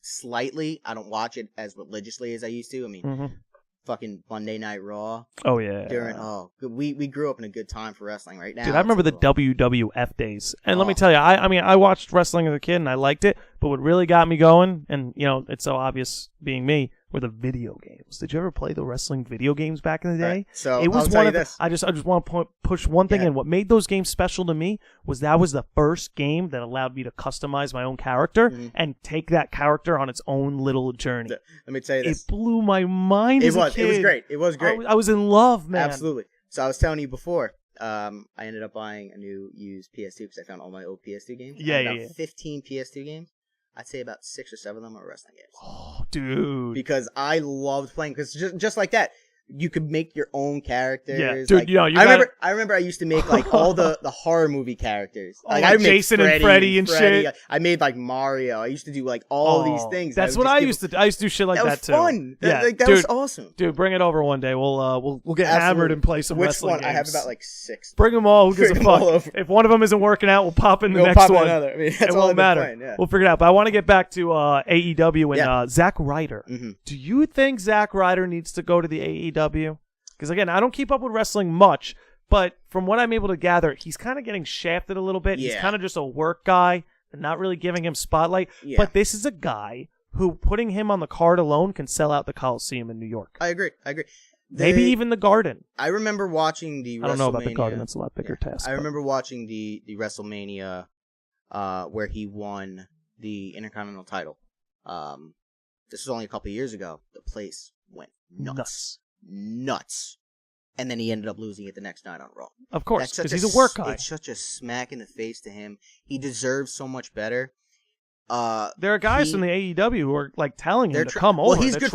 slightly. I don't watch it as religiously as I used to. I mean, fucking Monday Night Raw. Oh yeah. We grew up in a good time for wrestling right now. Dude, I remember the WWF days, and let me tell you, I mean, I watched wrestling as a kid and I liked it, but what really got me going, and you know, it's so obvious being me, were the video games. Did you ever play the wrestling video games back in the day? Right. So it was I'll tell you this. I just want to push one thing in. What made those games special to me was that was the first game that allowed me to customize my own character and take that character on its own little journey. Let me tell you this. It blew my mind as a kid. It was great. I was in love, man. Absolutely. So I was telling you before, I ended up buying a new used PS2 because I found all my old PS2 games. 15 PS2 games. I'd say about 6 or 7 of them are wrestling games. Oh, dude. Because I loved playing. Because just like that, you could make your own characters. Yeah, dude. Like, You know, I remember I used to make like all the horror movie characters. Like I made Jason and Freddy and shit. I made like Mario. I used to do like all these things. That's what I used to do. I used to do shit like that too. That was fun. Yeah, that was awesome. Dude, bring it over one day. We'll get hammered and play some wrestling games. I have about like 6. Bring them all. Who gives a fuck? If one of them isn't working out, we'll pop in the next one. Another. I mean, it won't matter. Playing, yeah. We'll figure it out. But I want to get back to AEW and Zack Ryder. Mm-hmm. Do you think Zack Ryder needs to go to the AEW? Because, again, I don't keep up with wrestling much, but from what I'm able to gather, he's kind of getting shafted a little bit. Yeah. He's kind of just a work guy and not really giving him spotlight. Yeah. But this is a guy who, putting him on the card alone, can sell out the Coliseum in New York. I agree. Maybe even the Garden. I remember watching the WrestleMania. I don't know about the Garden. That's a lot bigger task. I remember watching the WrestleMania where he won the Intercontinental title. This was only a couple years ago. The place went nuts. And then he ended up losing it the next night on Raw. Of course, because he's a work guy. It's such a smack in the face to him. He deserves so much better. There are guys from the AEW who are like telling him to come over. Well, he's good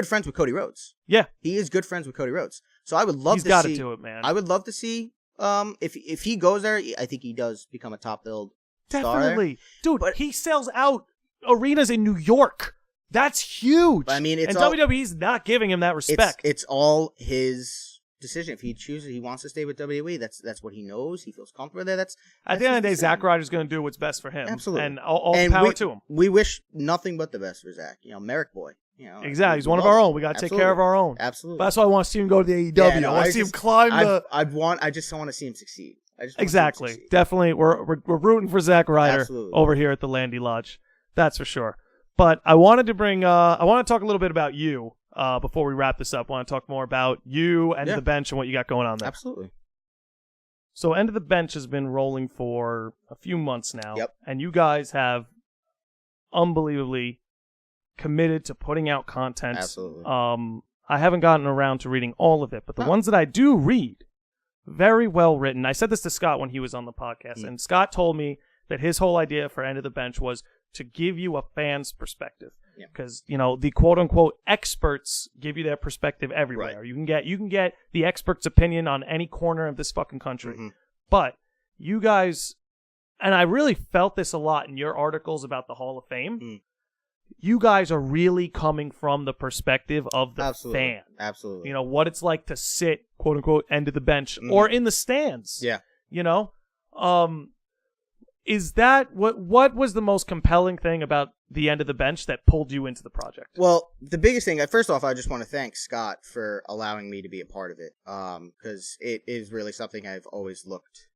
friends with Cody Rhodes. Yeah, he is good friends with Cody Rhodes. So I would love to see. He's got to do it, man. I would love to see. If he goes there, I think he does become a top billed star. Definitely, dude. But he sells out arenas in New York. That's huge. I mean, WWE's not giving him that respect. It's all his decision. If he chooses, he wants to stay with WWE. That's what he knows. He feels comfortable there. At the end of the day, Zack Ryder's going to do what's best for him. Absolutely, and all the power to him. We wish nothing but the best for Zack. Merrick boy. Exactly. He's one of our own. We got to take care of our own. Absolutely. But that's why I want to see him go to the AEW. I want to see him climb the. I just want to see him succeed. Exactly. Definitely. We're rooting for Zack Ryder over here at the Landi Lodge. That's for sure. But I wanted to I want to talk a little bit about you before we wrap this up. I want to talk more about you and the bench and what you got going on there. Absolutely. So End of the Bench has been rolling for a few months now. Yep. And you guys have unbelievably committed to putting out content. Absolutely. I haven't gotten around to reading all of it, but the ones that I do read, very well written. I said this to Scott when he was on the podcast, and Scott told me that his whole idea for End of the Bench was to give you a fan's perspective. Because, the quote-unquote experts give you their perspective everywhere. Right. You can get the expert's opinion on any corner of this fucking country. Mm-hmm. But you guys, and I really felt this a lot in your articles about the Hall of Fame, you guys are really coming from the perspective of the fan. Absolutely. What it's like to sit, quote-unquote, end of the bench or in the stands. Yeah. Is that what was the most compelling thing about the End of the Bench that pulled you into the project? Well, the biggest thing, first off, I just want to thank Scott for allowing me to be a part of it, because it is really something I've always looked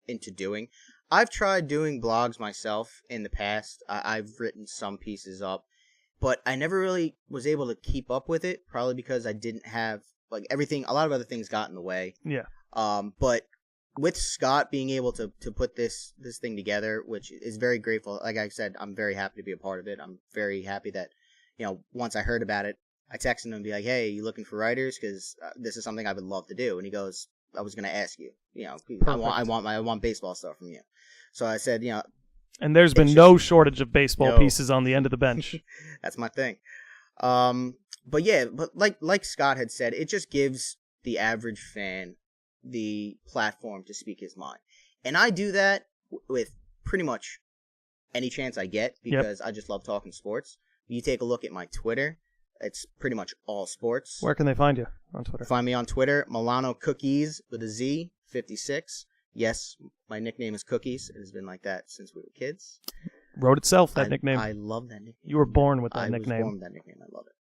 into doing. I've tried doing blogs myself in the past. I've written some pieces up, but I never really was able to keep up with it, probably because I didn't have everything. A lot of other things got in the way. Yeah. But with Scott being able to put this thing together, which is very grateful. Like I said, I'm very happy to be a part of it. I'm very happy that, once I heard about it, I texted him and be like, "Hey, you looking for writers? Because this is something I would love to do." And he goes, "I was going to ask you. I want baseball stuff from you." So I said, and there's been no shortage of baseball pieces on the End of the Bench. That's my thing. But like Scott had said, it just gives the average fan the platform to speak his mind. And I do that with pretty much any chance I get because I just love talking sports. You take a look at my Twitter, it's pretty much all sports. Where can they find you on Twitter? Find me on Twitter, Milano Cookies with a Z, 56. Yes, my nickname is Cookies. It has been like that since we were kids. Wrote itself, that nickname. I love that nickname. You were born with that nickname. I was born with that nickname. I love it.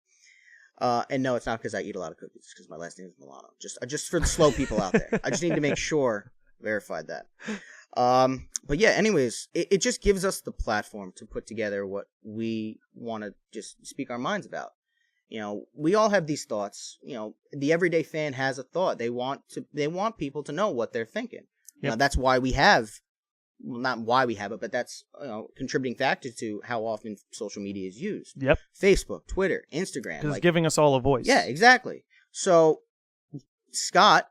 And no, it's not because I eat a lot of cookies. It's because my last name is Milano. Just for the slow people out there. I just need to make sure, verified that. But yeah, anyways, it just gives us the platform to put together what we want to just speak our minds about. We all have these thoughts. The everyday fan has a thought. They want people to know what they're thinking. That's why we have. Well, not why we have it, but that's contributing factor to how often social media is used. Yep. Facebook, Twitter, Instagram. Because it's giving us all a voice. Yeah, exactly. So Scott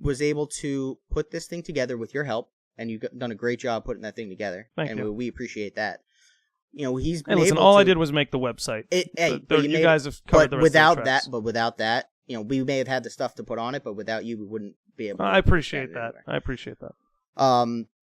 was able to put this thing together with your help, and you've done a great job putting that thing together. Thank you. We appreciate that. he's Hey, been listen, able all to, I did was make the website. you guys have covered the rest without of the that, tracks. but without that, we may have had the stuff to put on it, but without you, we wouldn't be able. I appreciate to that. I appreciate that.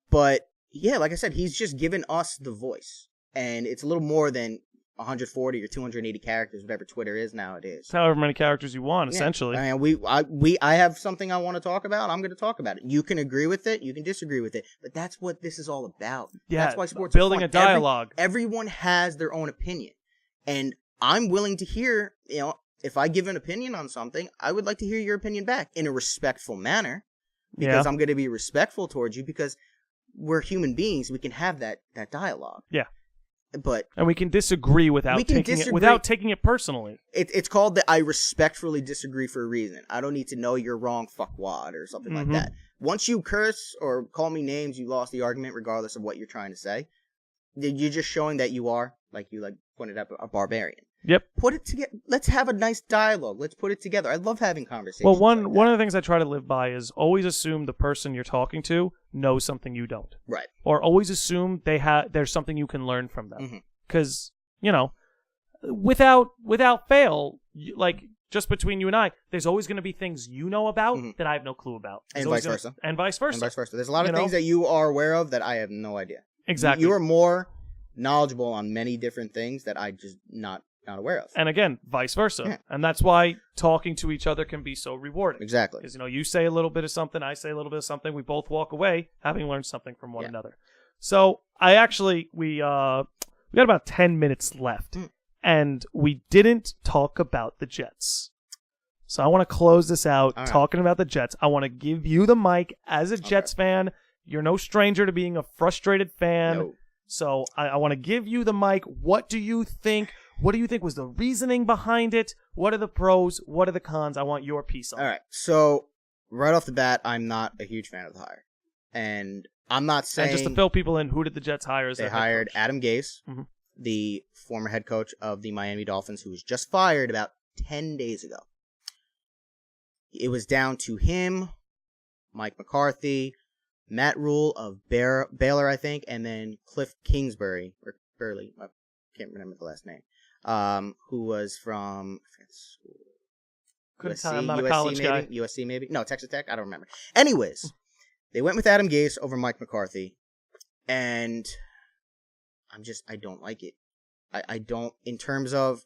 But yeah, like I said, he's just given us the voice, and it's a little more than 140 or 280 characters, whatever Twitter is nowadays. It's however many characters you want, essentially. I mean, I have something I want to talk about. I'm going to talk about it. You can agree with it. You can disagree with it. But that's what this is all about. Yeah, that's why sports building are fun. a dialogue. Everyone has their own opinion, and I'm willing to hear. If I give an opinion on something, I would like to hear your opinion back in a respectful manner, because I'm going to be respectful towards you, because we're human beings. We can have that dialogue. Yeah. And we can disagree without taking it personally. It's called the I respectfully disagree for a reason. I don't need to know you're wrong, fuckwad, or something like that. Once you curse or call me names, you lost the argument, regardless of what you're trying to say. You're just showing that you are, like you pointed out, a barbarian. Yep. Put it together. Let's have a nice dialogue. Let's put it together. I love having conversations. Well, one of the things I try to live by is always assume the person you're talking to knows something you don't. Right. Or always assume there's something you can learn from them. Because, without fail, just between you and I, there's always going to be things you know about that I have no clue about. And vice versa. And vice versa. There's a lot of things that you are aware of that I have no idea. Exactly. You are more knowledgeable on many different things that I just not aware of. And again, vice versa. Yeah. And that's why talking to each other can be so rewarding. Exactly. Because, you say a little bit of something, I say a little bit of something, we both walk away having learned something from one another. So we got about 10 minutes left, and we didn't talk about the Jets. So I want to close this out talking about the Jets. I want to give you the mic as a Jets fan. You're no stranger to being a frustrated fan. No. So I want to give you the mic. What do you think? What do you think was the reasoning behind it? What are the pros? What are the cons? I want your piece on it. All right. So right off the bat, I'm not a huge fan of the hire. And I'm not saying... And just to fill people in, who did the Jets hire as their head coach? They hired Adam Gase, the former head coach of the Miami Dolphins, who was just fired about 10 days ago. It was down to him, Mike McCarthy, Matt Rule of Baylor, I think, and then Cliff Kingsbury, or Burley, I can't remember the last name, who was from USC, I'm not a college guy. USC maybe? No, Texas Tech? I don't remember. Anyways, they went with Adam Gase over Mike McCarthy, and I don't like it. I don't, in terms of,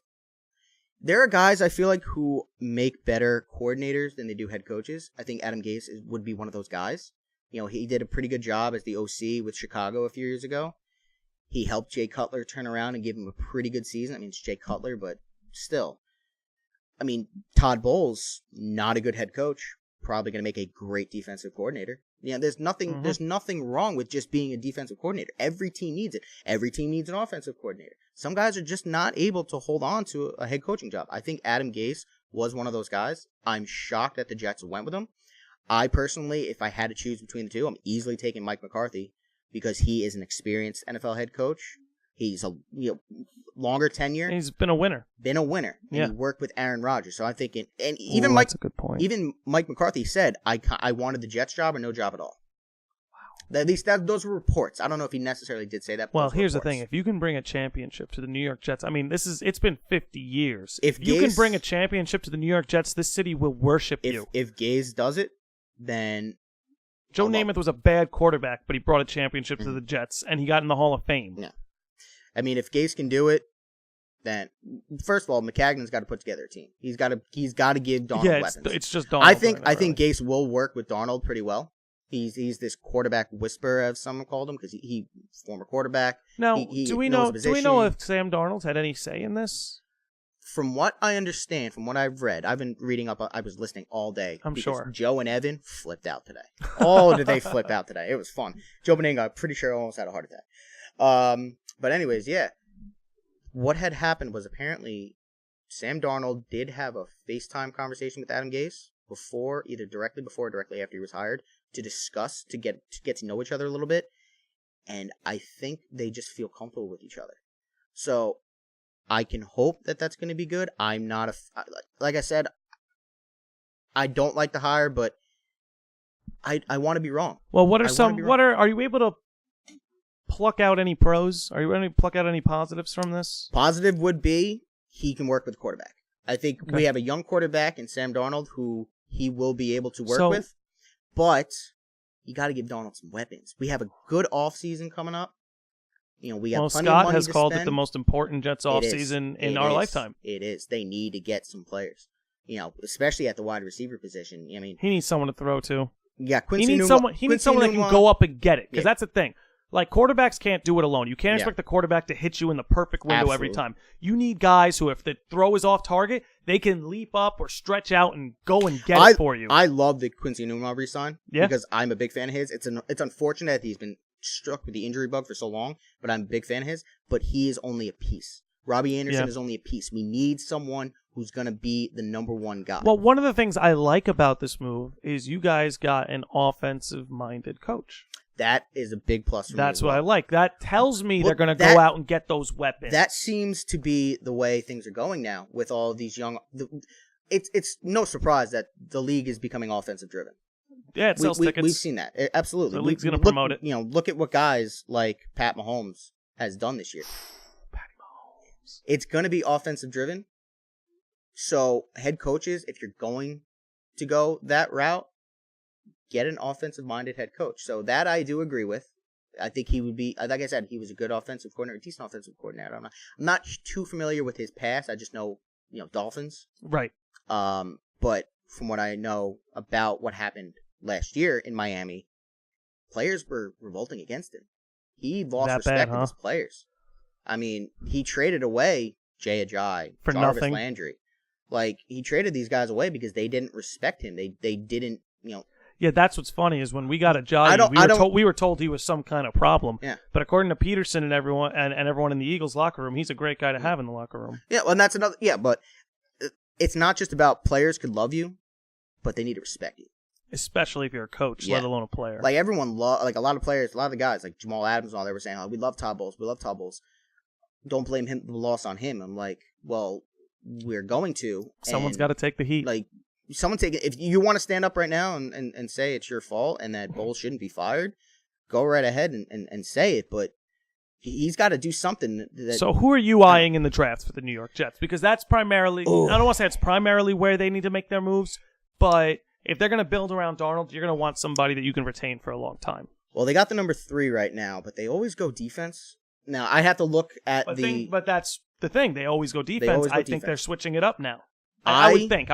there are guys I feel like who make better coordinators than they do head coaches. I think Adam Gase would be one of those guys. He did a pretty good job as the OC with Chicago a few years ago. He helped Jay Cutler turn around and give him a pretty good season. I mean, it's Jay Cutler, but still. I mean, Todd Bowles, not a good head coach. Probably going to make a great defensive coordinator. There's nothing wrong with just being a defensive coordinator. Every team needs it. Every team needs an offensive coordinator. Some guys are just not able to hold on to a head coaching job. I think Adam Gase was one of those guys. I'm shocked that the Jets went with him. I personally, if I had to choose between the two, I'm easily taking Mike McCarthy because he is an experienced NFL head coach. He's a longer tenure. He's been a winner. And he worked with Aaron Rodgers. So I'm thinking, and even that's a good point. Even Mike McCarthy said, I wanted the Jets job or no job at all. Wow. At least those were reports. I don't know if he necessarily did say that. Well, here's the thing: if you can bring a championship to the New York Jets, I mean, it's been 50 years. If you can bring a championship to the New York Jets, this city will worship you. If Gase does it, then Joe Namath was a bad quarterback, but he brought a championship to the Jets, and he got in the Hall of Fame. Yeah. I mean, if Gase can do it, then first of all, McCagnon's got to put together a team. He's got to give Darnold weapons. It's just Darnold. I think Gase will work with Darnold pretty well. He's this quarterback whisperer, as someone called him, because he former quarterback. Now, he do we know if Sam Darnold had any say in this? From what I understand, from what I've read, I've been reading up. I was listening all day. I'm sure Joe and Evan flipped out today. Oh, did they flip out today? It was fun. Joe Benigno, I'm pretty sure, almost had a heart attack. But anyways, yeah. What had happened was apparently Sam Darnold did have a FaceTime conversation with Adam Gase either directly before or directly after he was hired, to discuss, to get to know each other a little bit. And I think they just feel comfortable with each other. So I can hope that that's going to be good. I'm not like I said, I don't like the hire, but I want to be wrong. Well, are you able to pluck out any pros? Are you going to pluck out any positives from this? Positive would be he can work with the quarterback. I think we have a young quarterback in Sam Darnold who he will be able to work with, but you got to give Darnold some weapons. We have a good offseason coming up. We have plenty of money Scott has to called spend. it the most important Jets offseason in our lifetime. It is. They need to get some players, especially at the wide receiver position. I mean, he needs someone to throw to. Yeah, Quincy He needs someone that can go up and get it, because that's the thing. Like, quarterbacks can't do it alone. You can't expect the quarterback to hit you in the perfect window every time. You need guys who, if the throw is off target, they can leap up or stretch out and go and get it for you. I love the Quincy Newman re-sign because I'm a big fan of his. It's unfortunate that he's been struck with the injury bug for so long, but I'm a big fan of his. But he is only a piece. Robbie Anderson is only a piece. We need someone who's going to be the number one guy. Well, one of the things I like about this move is you guys got an offensive-minded coach. That is a big plus for me. That's what I like. That tells me they're going to go out and get those weapons. That seems to be the way things are going now with all of these young... It's no surprise that the league is becoming offensive-driven. Yeah, it sells tickets. We've seen that. Absolutely. The league's going to promote it. Look at what guys like Pat Mahomes has done this year. Patty Mahomes. It's going to be offensive-driven. So, head coaches, if you're going to go that route, get an offensive-minded head coach. So that I do agree with. I think he would be, like I said, he was a good offensive coordinator, a decent offensive coordinator. I'm not too familiar with his past. I just know, Dolphins. Right. But from what I know about what happened last year in Miami, players were revolting against him. He lost respect with his players. I mean, he traded away Jay Ajayi, for Jarvis nothing. Landry. Like, he traded these guys away because they didn't respect him. They didn't, Yeah, that's what's funny is when we got Ajayi, we were told he was some kind of problem. Yeah. But according to Peterson and everyone in the Eagles locker room, he's a great guy to have in the locker room. Yeah, well, and that's another. Yeah, but it's not just about players could love you, but they need to respect you. Especially if you're a coach, let alone a player. Like everyone, like a lot of players, a lot of the guys, like Jamal Adams and all, they were saying, "Oh, we love Todd Bowles. We love Todd Bowles. Don't blame him the loss on him." I'm like, well, we're going to. Someone's got to take the heat. Like. Someone take it. If you want to stand up right now and say it's your fault and that Bowles shouldn't be fired, go right ahead and say it. But he's got to do something. So who are you eyeing in the drafts for the New York Jets? Because that's primarily, I don't want to say it's primarily where they need to make their moves, but if they're going to build around Darnold, you're going to want somebody that you can retain for a long time. Well, they got the number 3 right now, but they always go defense. Now, I have to look at But that's the thing. They always go defense. I think they're switching it up now. I would think.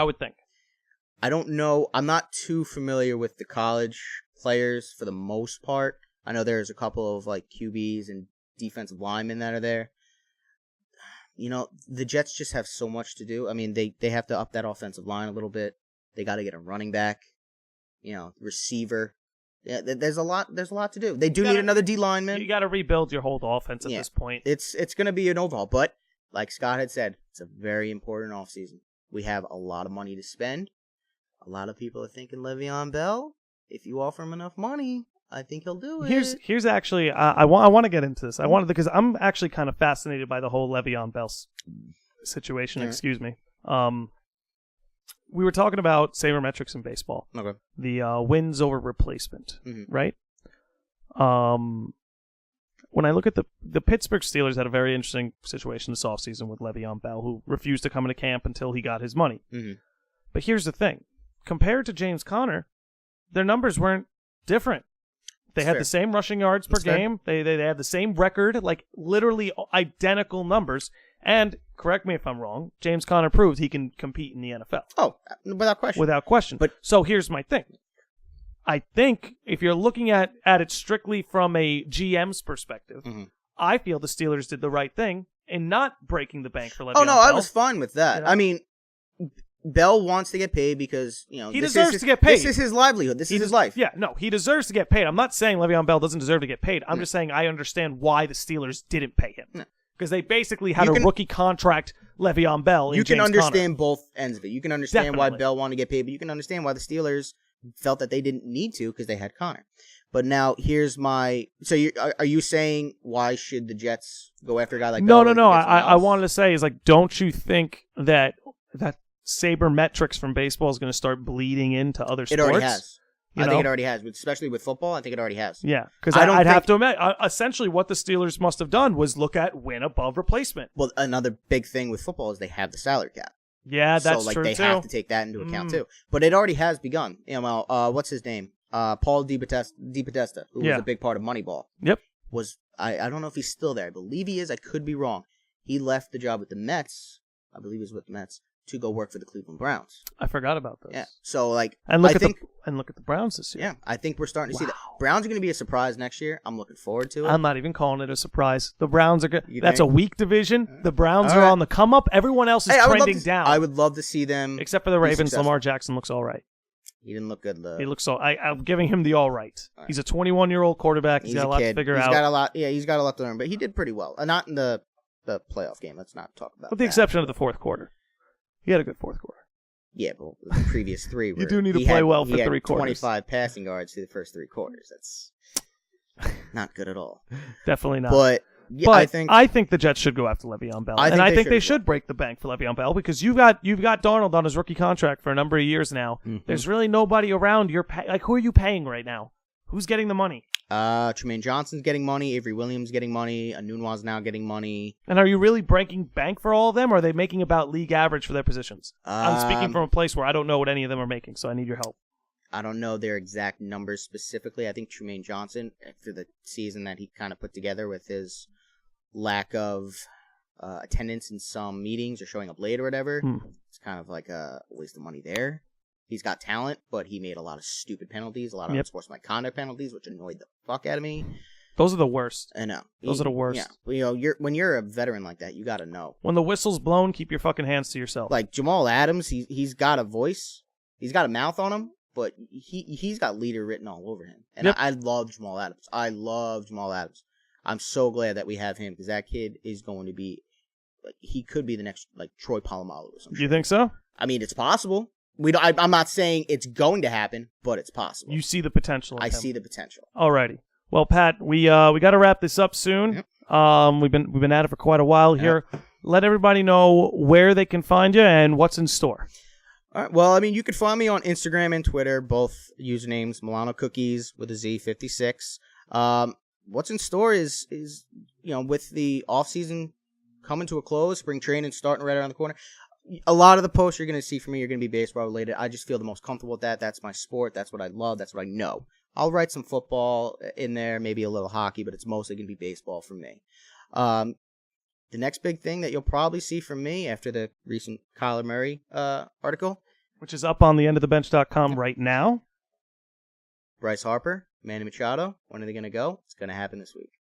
I don't know. I'm not too familiar with the college players for the most part. I know there's a couple of like QBs and defensive linemen that are there. The Jets just have so much to do. I mean, they have to up that offensive line a little bit. They got to get a running back, receiver. Yeah, there's a lot to do. They need another D lineman. You got to rebuild your whole offense at this point. It's going to be an overhaul, but like Scott had said, it's a very important offseason. We have a lot of money to spend. A lot of people are thinking Le'Veon Bell. If you offer him enough money, I think he'll do it. Here's actually I want to get into this. Because I'm actually kind of fascinated by the whole Le'Veon Bell situation. Yeah. Excuse me. We were talking about sabermetrics in baseball. Okay. The wins over replacement, right? When I look at the Pittsburgh Steelers had a very interesting situation this offseason with Le'Veon Bell, who refused to come into camp until he got his money. Mm-hmm. But here's the thing. Compared to James Conner, their numbers weren't different. They had the same rushing yards per game. They had the same record, like literally identical numbers. And correct me if I'm wrong, James Conner proved he can compete in the NFL. Oh, without question. Without question. But so here's my thing. I think if you're looking at it strictly from a GM's perspective, I feel the Steelers did the right thing in not breaking the bank for Le'Veon Bell. I was fine with that. I mean, Bell wants to get paid because, he deserves to get paid. This is his livelihood. This is his life. Yeah, no, he deserves to get paid. I'm not saying Le'Veon Bell doesn't deserve to get paid. I'm just saying I understand why the Steelers didn't pay him. Because they basically had a rookie contract Le'Veon Bell in James Conner. You can understand both ends of it. You can understand why Bell wanted to get paid, but you can understand why the Steelers felt that they didn't need to because they had Conner. But now here's my... So are you saying why should the Jets go after a guy like Bell? No. I wanted to say is like, don't you think that sabermetrics from baseball is going to start bleeding into other sports? It already has. I think it already has, especially with football. I think it already has. Yeah, because I'd have to admit, essentially what the Steelers must have done was look at win above replacement. Well, another big thing with football is they have the salary cap. Yeah, that's true, too. So, they have to take that into account, too. But it already has begun. What's his name? Paul DePodesta, who was a big part of Moneyball. Yep. I don't know if he's still there. I believe he is. I could be wrong. He left the job with the Mets. I believe he was with the Mets to go work for the Cleveland Browns. I forgot about this. Yeah. So look at the Browns this year. Yeah, I think we're starting to see that. Browns are going to be a surprise next year. I'm looking forward to it. I'm not even calling it a surprise. The Browns are good. That's a weak division. The Browns are on the come up. Everyone else is trending down. I would love to see them, except for the Ravens. Lamar Jackson looks all right. He didn't look good. He looks so. I'm giving him the all right. He's a 21-year-old quarterback. He's got a lot to figure out. He's got a lot. Yeah, he's got a lot to learn. But he did pretty well. Not in the playoff game. Let's not talk about. With the exception of the fourth quarter, he had a good fourth quarter. Yeah, but the previous three were. You do need to play well for 3 quarters. 25 passing yards through the first 3 quarters. That's not good at all. Definitely not. But I think the Jets should go after Le'Veon Bell, and I think they should break the bank for Le'Veon Bell because you've got Darnold on his rookie contract for a number of years now. Mm-hmm. There's really nobody around. Who are you paying right now? Who's getting the money? Tremaine Johnson's getting money. Avery Williams getting money. Anunwa's now getting money. And are you really breaking bank for all of them, or are they making about league average for their positions? I'm speaking from a place where I don't know what any of them are making, so I need your help. I don't know their exact numbers specifically. I think Tremaine Johnson, after the season that he kind of put together with his lack of attendance in some meetings or showing up late or whatever, it's kind of like a waste of money there. He's got talent, but he made a lot of stupid penalties, a lot of unsportsmanlike conduct penalties, which annoyed the fuck out of me. Those are the worst. I know. Those are the worst. Yeah. When you're a veteran like that, you got to know. When the whistle's blown, keep your fucking hands to yourself. Like Jamal Adams, he's got a voice. He's got a mouth on him, but he's got leader written all over him. And I love Jamal Adams. I'm so glad that we have him because that kid is going to be, he could be the next Troy Polamalu or something. You think so? I mean, it's possible. I'm not saying it's going to happen, but it's possible. You see the potential. I see the potential. Alrighty. Well, Pat, we got to wrap this up soon. Yep. We've been at it for quite a while here. Yep. Let everybody know where they can find you and what's in store. All right. Well, I mean, you can find me on Instagram and Twitter, both usernames Milano Cookies with a Z 56. What's in store is with the off season coming to a close, spring training starting right around the corner. A lot of the posts you're going to see from me are going to be baseball related. I just feel the most comfortable with that. That's my sport. That's what I love. That's what I know. I'll write some football in there, maybe a little hockey, but it's mostly going to be baseball for me. The next big thing that you'll probably see from me after the recent Kyler Murray article, which is up on theendofthebench.com right now. Bryce Harper, Manny Machado, when are they going to go? It's going to happen this week.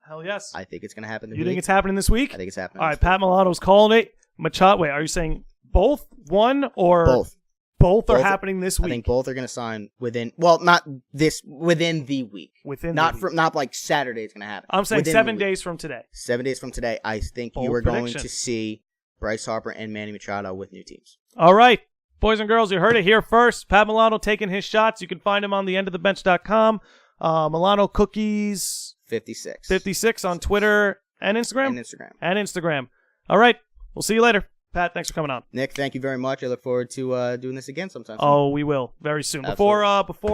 Hell yes. I think it's going to happen this week. You think it's happening this week? I think it's happening All right, Pat Milano's calling it. Machado, wait, are you saying both, one, or both? Both are happening this week. I think both are going to sign within the week. Not like Saturday it's going to happen. I'm saying 7 days from today. 7 days from today, I think you are going to see Bryce Harper and Manny Machado with new teams. All right. Boys and girls, you heard it here first. Pat Milano taking his shots. You can find him on theendofthebench.com. Milano Cookies 56 on Twitter and Instagram. Instagram. All right. We'll see you later. Pat, thanks for coming on. Nick, thank you very much. I look forward to doing this again sometime soon. Oh, we will very soon. Before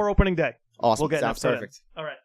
opening day. Awesome. We'll get Sounds perfect. All right.